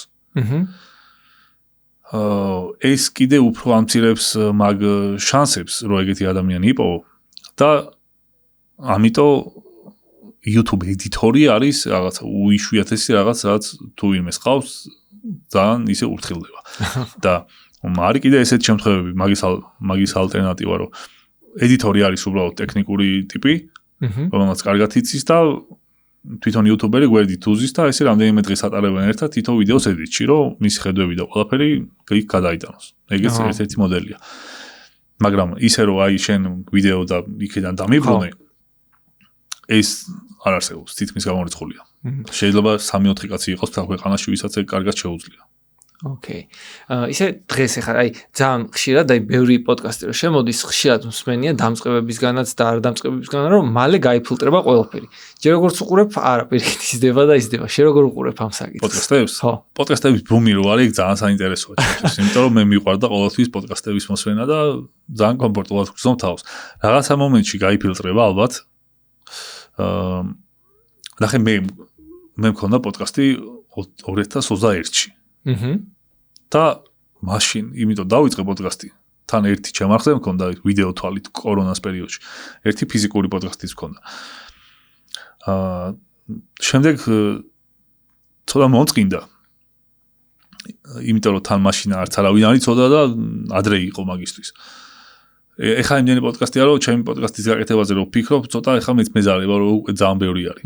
ეს კიდე უფრო ამცირებს მაგ შანსებს რომ ეგეთი ადამიანი იპოვო და ამიტომ YouTube ედიტორი არის რაღაცა უიშვიათესი რაღაც რაც თუ ვინმეს ყავს ძალიან ისე ურთხილდება. და არის კიდე ესეთ შემთხვევები, მაგის ალტერნატივა, რომ ედიტორი არის უბრალოდ ტექნიკური ტიპი, რომელსაც კარგად იცის და თვითონ იუთუბერი გვერდით უზის და ესე რამდენიმე დღეს ატარებენ ერთად თითო ვიდეოს ედიტში, რომ მისი ხედვები და ყველაფერი იქ გადაიტანოს. ეგეც ერთ-ერთი მოდელია. მაგრამ ისე რომ აი შენ ვიდეო და იქიდან დამიბრუნე, ეს არ არსებობს, თითქმის გამორიცხულია. შეიძლება 3-4 კაცი იყოს თელ ქვეყანაში, ვისაც ეგ კარგად შეუძლია. ოკეი. ისე დღეს ახლა აი ძალიან ხშირად აი ბევრი პოდკასტი რომ შემოდის, ხშირად მსმენია დამწყებებისგანაც და არ დამწყებებისგან რომ მალე გაიფილტრება ყველაფერი. ჯერ როგორც უყურებ, არა, პირიქით იზრდება და იზრდება. შენ როგორ უყურებ ამ საკითხს? პოდკასტებს? ხო. პოდკასტების ბუმი რო არის, ძალიან საინტერესოა ჩემთვის, იმიტომ რომ მე მიყვარდა ყოველთვის პოდკასტების მოსვენა და ძალიან კომფორტულად ვგრძნობ თავს. რაღაცა მომენტში გაიფილტრება ალბათ. ნახე მე მქონდა პოდკასტი 2021-ში. და მაშინ, იმიტომ დავიწყე პოდკასტი. თან ერთი ჩემარხზე მქონდა ვიდეო თვალით კორონას პერიოდში. ერთი ფიზიკური პოდკასტიც მქონდა. შემდეგ ცოტა მომწყინდა. იმიტომ რომ თან მაშინ არც არავინ არ იცოდა და ადრე იყო მაგისტვის. ეხლა იმდენი პოდკასტია რომ ჩემი პოდკასტის გაკეთებაზე რომ ვფიქრობ, ცოტა ეხლა მეც მეზარება რომ ძალიან ბევრი არის.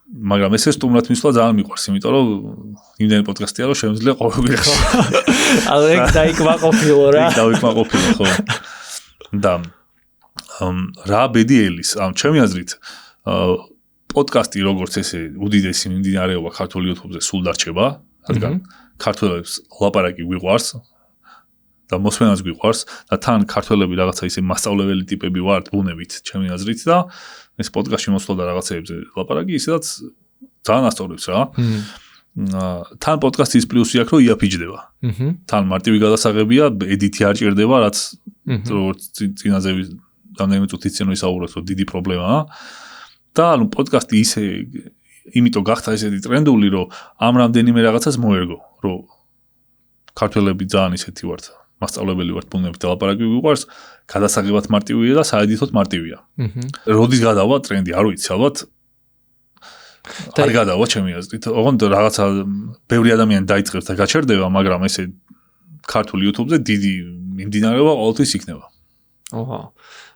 მაგრამ ესე სტუმრად მისვლა ძალიან მიყვარს, იმიტომ რომ იმდენი პოდკასტია რომ შემიძლია ყოველგვარი ხო. ალ ეგ დაიკმაყოფილო რა. დაიკმაყოფილო ხო. და რა ბედიელის, ჩემი აზრით, პოდკასტი როგორც ესე უდიდესი მიმდინარეობა ქართულ YouTube-ზე სულ დარჩება, რადგან ქართველებს ლაპარაკი გვიყვარს და მოსმენაც გვიყვარს და თან ქართველები რაღაცა ისე მასწავლებელი ტიპები ვართ ბუნებით, ჩემი აზრით და ეს პოდკასტში მოსვლა და რაღაცეებზე ლაპარაკი ისედაც ძალიან ასწორებს რა. თან პოდკასტის პლუსი აქვს რომ იაფიჯდება. თან მარტივი გადასაღებია, ედიტი არ ჭირდება, რაც როგორც წინაზე რამდენიმე წუთის წინ ვისაუბრეთ, რომ დიდი პრობლემაა. და ანუ პოდკასტი ისე იმიტომ გახდა ესეთი ტრენდული, რომ ამ რამდენიმე რაღაცას მოერგო, რომ ქართველები ძალიან ისეთი ვართ. მასწავლებელი ვართ ბუნებით და ლაპარაკი გვიყვარს, გადასაღებად მარტივია და საედიტოდ მარტივია. როდის გადავა ტრენდი, არ ვიცი, ალბათ არ გადავა ჩემი აზრით. ოღონდ რაღაცა ბევრი ადამიანი დაიწყებს და გაჩერდება, მაგრამ ესე ქართულ YouTube-ზე დიდი მიმდინარეობა ყოველთვის იქნება. ოჰო.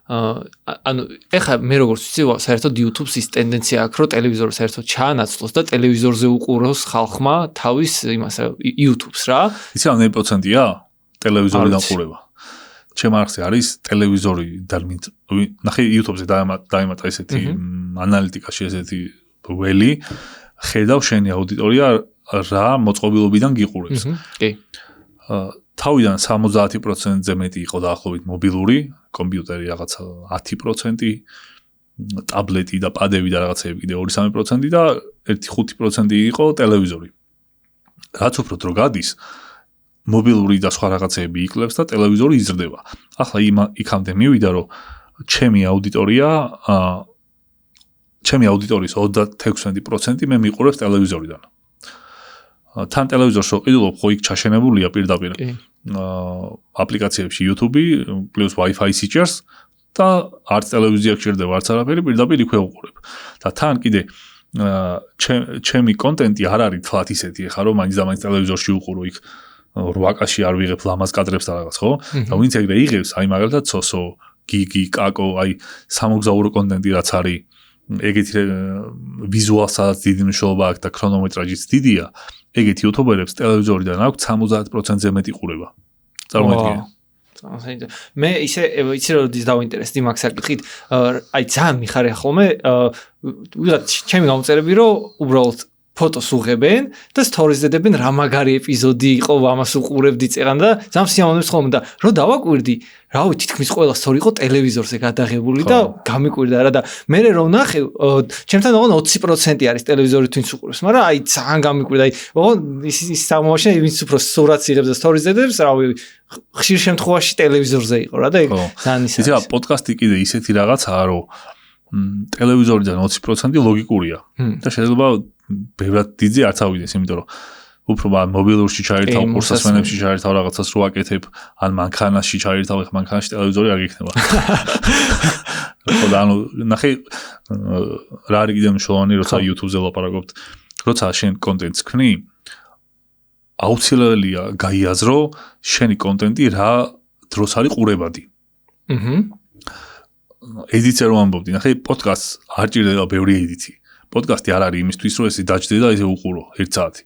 ანუ ეხლა მე როგორც ვიცი, საერთოდ YouTube-ს ის ტენდენცია აქვს, რომ ტელევიზორს საერთოდ ჩაანაცვლოს და ტელევიზორზე უყუროს ხალხმა თავის იმას YouTube-ს რა. იცი რა 9%-ია ტელევიზორიდან ყურება. ჩემ არხზე არის ტელევიზორი და ნახე YouTube-ზე დაემატა ესეთი ანალიტიკაში ესეთი ველი, ხედავ შენი აუდიტორია რა მოწყობილობიდან გიყურებს. კი. თავიდან 70%-ზე მეტი იყო დაახლოებით მობილური, კომპიუტერი რაღაცა 10%, ტაბლეტი და პადები და რაღაცები კიდე 2-3% და 1-5% იყო ტელევიზორი. რაც უფრო დრო გადის, მობილური და სხვა რაღაცები იკლებს და ტელევიზორი იზრდება. ახლა იქამდე მივიდა, რომ ჩემი აუდიტორიის 36% მე მიყურებს ტელევიზორიდან. თან ტელევიზორს რო ყიდულობ, ხო იქ ჩაშენებულია პირდაპირ აპლიკაციებში YouTube პლუს Wi-Fi სიჭერს და არც ტელევიზია გჭირდება, არც არაფერი, პირდაპირ იქვე უყურებ. და თან კიდე ჩემი კონტენტი არ არის თლათ ისეთი, ხა რომ მაინც და მაინც ტელევიზორში უყურო იქ 8K-ში არ ვიღებ ლამაზ კადრებს და რაღაც, ხო? და ვინც ეგრე იღებს, აი მაგალითად სოსო, გიგი, კაკო, აი სამოგზაურო კონტენტი რაც არის, ეგეთი ვიზუალსაც დიდი მნიშვნელობა აქვს და ქრონომეტრაჟიც დიდია. ეგეთი YouTuber-ებს ტელევიზორიდან აქვს 70%-ზე მეტი ყურება. წარმოიდგინე. მე ისე რომ დავინტერესდი მაგ საკითხით, აი ძალიან მიხარია ხოლმე, ვიღაც ჩემი გამოწერები რომ უბრალოდ ფოტოს უღებენ და სტორიზ დედებენ რა მაგარი ეპიზოდი იყო, ამას უყურებდი წეღან და ძალიან სიამოვნებს ხოლმე და რომ დავაკვირდი, რავი, თითქმის ყველა სტორი იყო ტელევიზორზე გადაღებული და გამიკვირდა რა და მე რომ ნახე, ჩემთან ოღონ 20% არის ტელევიზორით ვინც უყურებს, მაგრამ აი ძალიან გამიკვირდა, აი ოღონ ის სამოაშენ ვინც უფრო სურათს იღებს და სტორიზ დედებს, რავი, ხშირ შემთხვევაში ტელევიზორზე იყო რა და ეგ ძალიან ისე. იცი რა, პოდკასტი კიდე ისეთი რაღაცაა, რომ ტელევიზორიდან 20% ლოგიკურია და შეიძლება ბევრად დიდზე არც ავიდეს, იმიტომ რომ უფრო მობილურში ჩაირთავ, კურსასმენებში ჩაირთავ რაღაცას რო აკეთებ, ან მანქანაში ჩაირთავ, ეხლა მანქანაში ტელევიზორი არ გიქნება. ხო და ანუ ნახე რა არის კიდე მნიშვნელოვანი, როცა YouTube-ზე ლაპარაკობთ, როცა შენ კონტენტს ქმნი, აუცილებელია გაიაზრო შენი კონტენტი რა დროს არის ყურებადი. ედიტზე რომ ამბობდი, ნახე პოდკასტს არ ჭირდება ბევრი ედიტი. პოდკასტი არ არის იმისთვის, რომ ესე დაჯდე და ესე უყურო 1 საათი.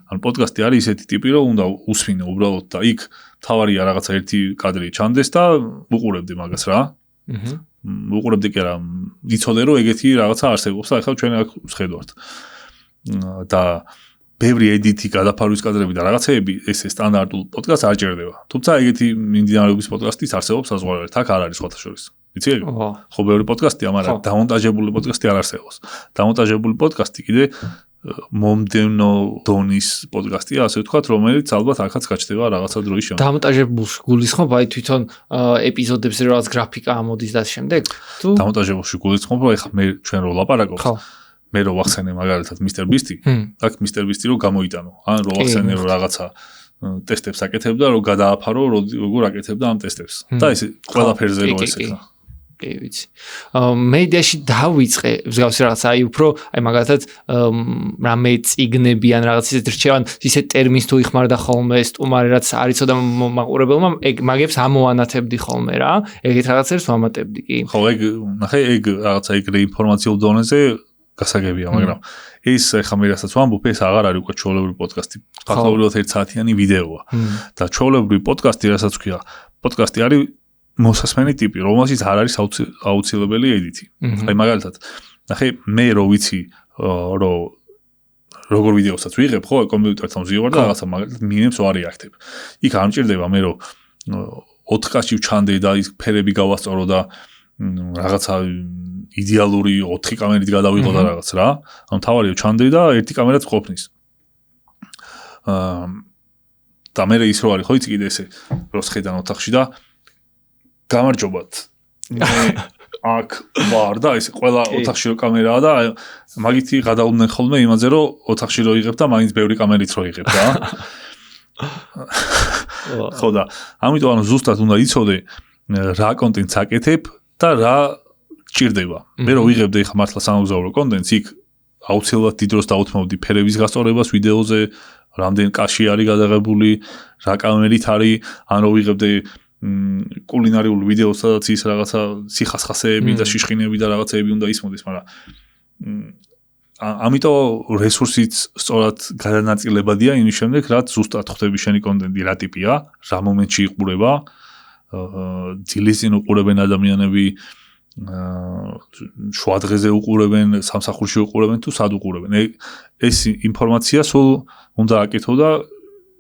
ანუ პოდკასტი არის ისეთი ტიპი, რომ უნდა უსვინო უბრალოდ და იქ თავარია რაღაცა ერთი კადრი ჩანდეს და უყურებდი მაგას რა. უყურებდი კი რა, იცოდე რომ ეგეთი რაღაცა არსებობს და ახლა ჩვენ აქ ვხედავთ. და ბევრი ედიტი, გადაფარვის კადრები და რაღაცეები ესე სტანდარტულ პოდკასტს არ ჭირდება. თუმცა ეგეთი მიმდინარეობის პოდკასტის არსებობს საზღვარგარეთ, აქ არ არის სხვათა შორის. იცი ეგ? ხო ბევრი პოდკასტია, მაგრამ დამონტაჟებული პოდკასტი არ არსებობს. დამონტაჟებული პოდკასტი კიდე მომდევნო დონის პოდკასტია, ასე ვთქვათ, რომელიც ალბათ აქაც გაჩნდება რაღაცა დროის შემდეგ. დამონტაჟებულში გულისხმობ, აი თვითონ ეპიზოდებზე რაღაც გრაფიკა ამოდის და შემდეგ? თუ დამონტაჟებულში გულისხმობ, რომ ეხლა მე ჩვენ რო ლაპარაკობთ, მე რო ვახსენე მაგალითად Mr. Beast-ი, აქ Mr. Beast-ი რო გამოიტანო, ან რო ვახსენე რომ რაღაცა ტესტებს აკეთებდა, რომ გადააფარო, როგორ აკეთებდა ამ ტესტებს. და ესე ყველაფერზე რო ესეა. კი, ვიცი. მედიაში დავიწყე მსგავსი რაღაცა, აი უფრო, აი მაგალითად, რამე წიგნები ან რაღაც ისეთ რჩევან, ისეთ ტერმინს თუ იხმარდა ხოლმე სტუმარი, რაც არ იცოდა მაყურებელმა, ეგ მაგებს ამოანათებდი ხოლმე რა. ეგეთ რაღაცებს ვამატებდი კი. ხო, ეგ ნახე, ეგ რაღაცა ეგრე ინფორმაციულ დონეზე გასაგებია, მაგრამ ეს ახლა მე რასაც ვამბობ, ეს აღარ არის უკვე ჩვეულებრივი პოდკასტი. ფაქტობრივად 1 საათიანი ვიდეოა. და ჩვეულებრივი პოდკასტი, რასაც ქვია, პოდკასტი არის მოსასმენი ტიპი, რომელშიც არ არის აუცილებელი ედიტი. აი მაგალითად, ნახე, მე რო ვიცი, რომ როგორ ვიდეოსაც ვიღებ, ხო, კომპიუტერთან ვზიარ და რაღაცა მაგალითად მინებს ვარეაქტებ. იქ არ მჭირდება მე რომ 4K-ში ვჩანდე და ის ფერები გავასწორო და რაღაცა იდეალური 4 კამერით გადავიღო და რაღაც რა. ანუ თავარია ჩანდე და ერთი კამერაც ყოფნის. და მე ის რო არის, ხო იცი კიდე ესე, რო შედან ოთახში და გამარჯობათ. აქ ვარ და ეს ყველა ოთახში რო კამერაა და მაგითი გადაუდნენ ხოლმე იმაზე რომ ოთახში რო იღებ და მაინც ბევრი კამერით რო იღებ რა. ხო და ამიტომ ანუ ზუსტად უნდა იცოდე რა კონტენტს აკეთებ და რა გჭირდება. მე რო ვიღებდი ხა მართლა სამოგზაურო კონტენტს, იქ აუცილებლად დიდ დროს დაუთმობდი ფერების გასწორებას ვიდეოზე, რამდენი კაში არის გადაღებული, რა კამერით არის, ან რო ვიღებდე კულინარიულ ვიდეოს, სადაც ის რაღაცა სიხასხასეები და შიშხინები და რაღაცეები უნდა ისმოდეს, მაგრამ ამიტომ რესურსიც სწორად გადანაწილებადია იმის შემდეგ, რაც ზუსტად ხვდები შენი კონტენტი რა ტიპია, რა მომენტში იყურება, ძილის წინ უყურებენ ადამიანები, შუადღეზე უყურებენ, სამსახურში უყურებენ თუ სად უყურებენ. ეს ინფორმაცია სულ უნდა აკეთო და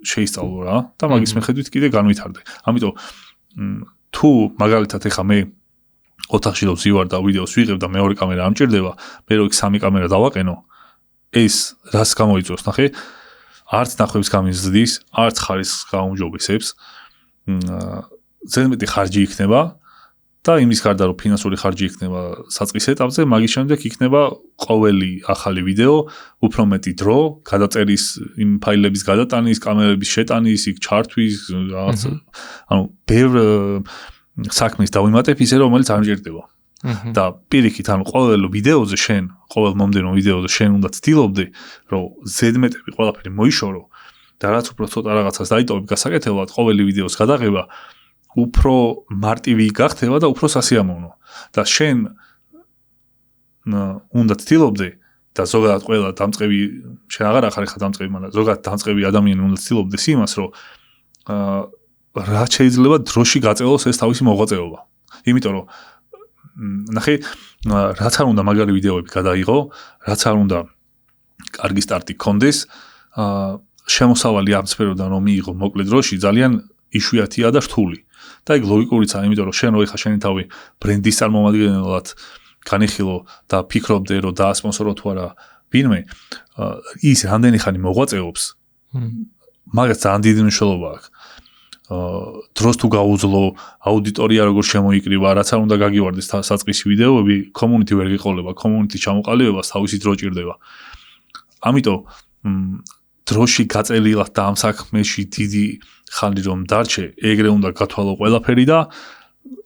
შეისწავლო რა და მაგის მიხედვით კიდე განვითარდე. ამიტომ თუ მაგალითად ეხა მე ოთახში რო ვზივარ და ვიდეოს ვიღებ და მეორე კამერა არ მჭირდება, მე რო იქ სამი კამერა დავაყენო, ეს რას გამოიწვევს, ნახე? არც ნახვებს გამიზრდის, არც ხარისხს გაუმჯობესებს. ზედმეტი ხარჯი იქნება და იმის გარდა რომ ფინანსური ხარჯი იქნება საწყის ეტაპზე, მაგის შემდეგ იქნება ყოველი ახალი ვიდეო, უფრო მეტი დრო, გადაწერის იმ ფაილების გადატანის, კამერების შეტანის, იქ ჩართვის, რაღაც, ანუ ბევრ საქმის დავიმატებ ისე რომ რომელიც არ მჭირდება. და პირიქით, ანუ ყოველ ვიდეოზე შენ, ყოველ მომდენო ვიდეოზე შენ უნდა ცდილობდე, რომ ზედმეტები ყველაფერი მოიშორო და რაც უფრო ცოტა რაღაცას დაიტოვებ გასაკეთებლად, ყოველი ვიდეოს გადაღება უფრო მარტივი გახდება და უფრო სასიამოვნო. და შენ უნდა ცდილობდე და ზოგადად ყველა დამწყები, შენ აღარ ახარ ხარ დამწყები, მაგრამ ზოგადად დამწყები ადამიანი უნდა ცდილობდეს იმას, რომ რა შეიძლება დროში გაწელოს ეს თავისი მოღვაწეობა. იმიტომ რომ ნახე, რაც არ უნდა მაგარი ვიდეოები გადაიღო, რაც არ უნდა კარგი სტარტი გქონდეს, შემოსავალი ამ სფეროდან რომ მიიღო მოკლე დროში ძალიან იშვიათია და რთული. და ეგ ლოგიკურიცაა, იმიტომ რომ შენ რო ეხა შენი თავი ბრენდის წარმომადგენლად განიხილო და ფიქრობდე რომ დაასპონსორო თუ არა ვინმე, ის რამდენი ხანი მოღვაწეობს, მაგას ძალიან დიდი მნიშვნელობა აქვს. დროს თუ გაუძლო, აუდიტორია როგორ შემოიკრიბა, რაც არ უნდა გაგივარდეს საწყისი ვიდეოები, community ვერ გიყოლება, community ჩამოყალიბებას თავისი დრო ჭირდება. ამიტომ დროში გაწელილად და ამ საქმეში დიდი ხანი რომ დარჩე, ეგრე უნდა გათვალო ყველაფერი და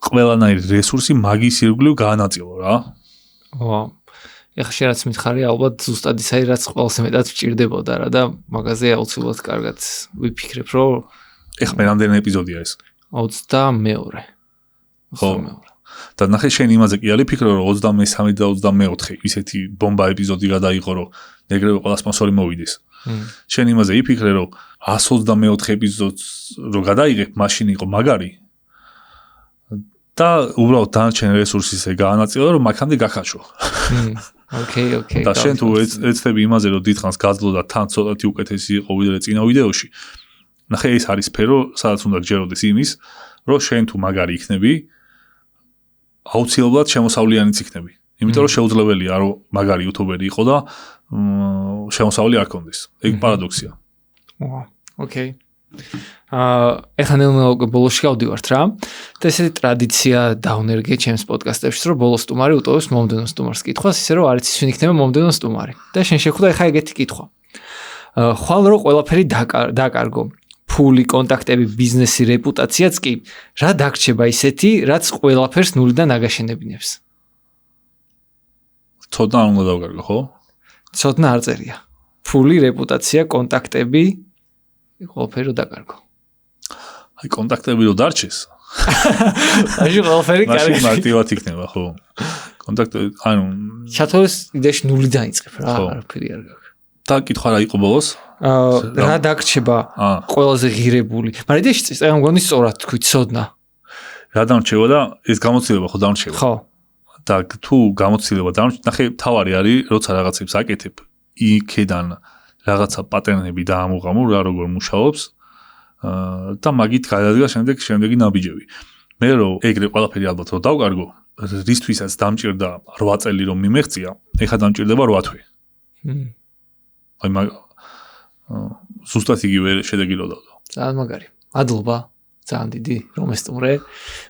ყველანაირი რესურსი მაგის ირგვლივ გაანაწილო რა. ეხლა შენ რაც მითხარი, ალბათ ზუსტად ისაა, რაც ყველაზე მეტად ვჭირდებოდა რა და მაგაზე აუცილებლად კარგად ვიფიქრებ, რომ ეხლა მე რამდენი ეპიზოდია ეს? 22. ხო. და ნახე შენ იმაზე კი არ იფიქრო, რომ 23 და 24 ისეთი ბომბა ეპიზოდი გადაიღო, რომ ეგრევე ყველა სპონსორი მოვიდეს. შენ იმაზე იფიქრე, რომ 124 ეპიზოდს რო გადაიღებ, მაშინ იყო მაგარი. და უბრალოდ დანარჩენ რესურსზე გაანაწილო, რომ მაგამდე გაქაჩო. Okay. და შენ თუ ეცდები იმაზე, რომ დიდხანს გაძლო და თან ცოტათი უკეთესი იყო ვიდრე წინა ვიდეოში. ნახე, ეს არის სფერო, სადაც უნდა გჯეროდეს იმის, რომ შენ თუ მაგარი იქნები, აუცილებლად შემოსავლიანიც იქნები. იმიტომ რომ შეუძლებელია, რომ მაგარი იუთუბერი იყო და შემოსავლი არ ქონდეს. ეგ პარადოქსია. Okay. ეხლა ნელ-ნელა ბოლოსში გავდივართ რა. და ესეთი ტრადიცია დავნერგე ჩემს პოდკასტებში, რომ ბოლოს სტუმარი უტოვებს მომდენო სტუმარს კითხვას, ისე რომ არ იცის ვინ იქნება მომდენო სტუმარი. და შენ შეხვდა ეხლა ეგეთი კითხვა. ხვალ რო ყველაფერი დაკარგო. ფული, კონტაქტები, ბიზნესი, რეპუტაციაც კი, რა დაგრჩება ისეთი, რაც ყველაფერს ნულიდან აგაშენებინებს? ცოდნა უნდა დავკარგო, ხო? ცოდნა არ წერია. ფული, რეპუტაცია, კონტაქტები, ყველაფერი რო დაკარგო. აი კონტაქტები რო დარჩეს. აი ყველაფერი კარგი. მაშინ მარტივად იქნება, ხო? კონტაქტები, ანუ ჩათვალეს იდეაში ნულიდან იწყებ რა, არაფერი არ გაქვს. და კითხვა რა იყო ბოლოს? რა დაგრჩება ყველაზე ღირებული. მაგრამ იდეაში წეგან მგონი სწორად თქვი, ცოდნა. რა დამრჩება და ეს გამოცდილება ხო დამრჩება? ხო. და თუ გამოცდილება დამრჩება, ნახე, თავარი არის, როცა რაღაცებს აკეთებ, იქედან რაღაცა პატერნები დაამოღამო, რა როგორ მუშაობს და მაგით გადადგა შემდეგი ნაბიჯები. მე რომ ეგრე ყველაფერი ალბათ რომ დავკარგო, რისთვისაც დამჭირდა 8 წელი რომ მიმეღწია, ეხლა დამჭირდება 8 თვე. აი ზუსტად იგივე შედეგი რო დავდო. ძალიან მაგარი. მადლობა. ძალიან დიდი რომ ესტუმრე.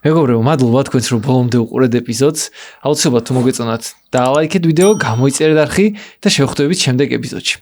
მეგობრებო, მადლობა თქვენს რომ ბოლომდე უყურეთ ეპიზოდს. აუცილებლად თუ მოგეწონათ, დალაიქეთ ვიდეო, გამოიწერეთ არხი და შევხვდებით შემდეგ ეპიზოდში.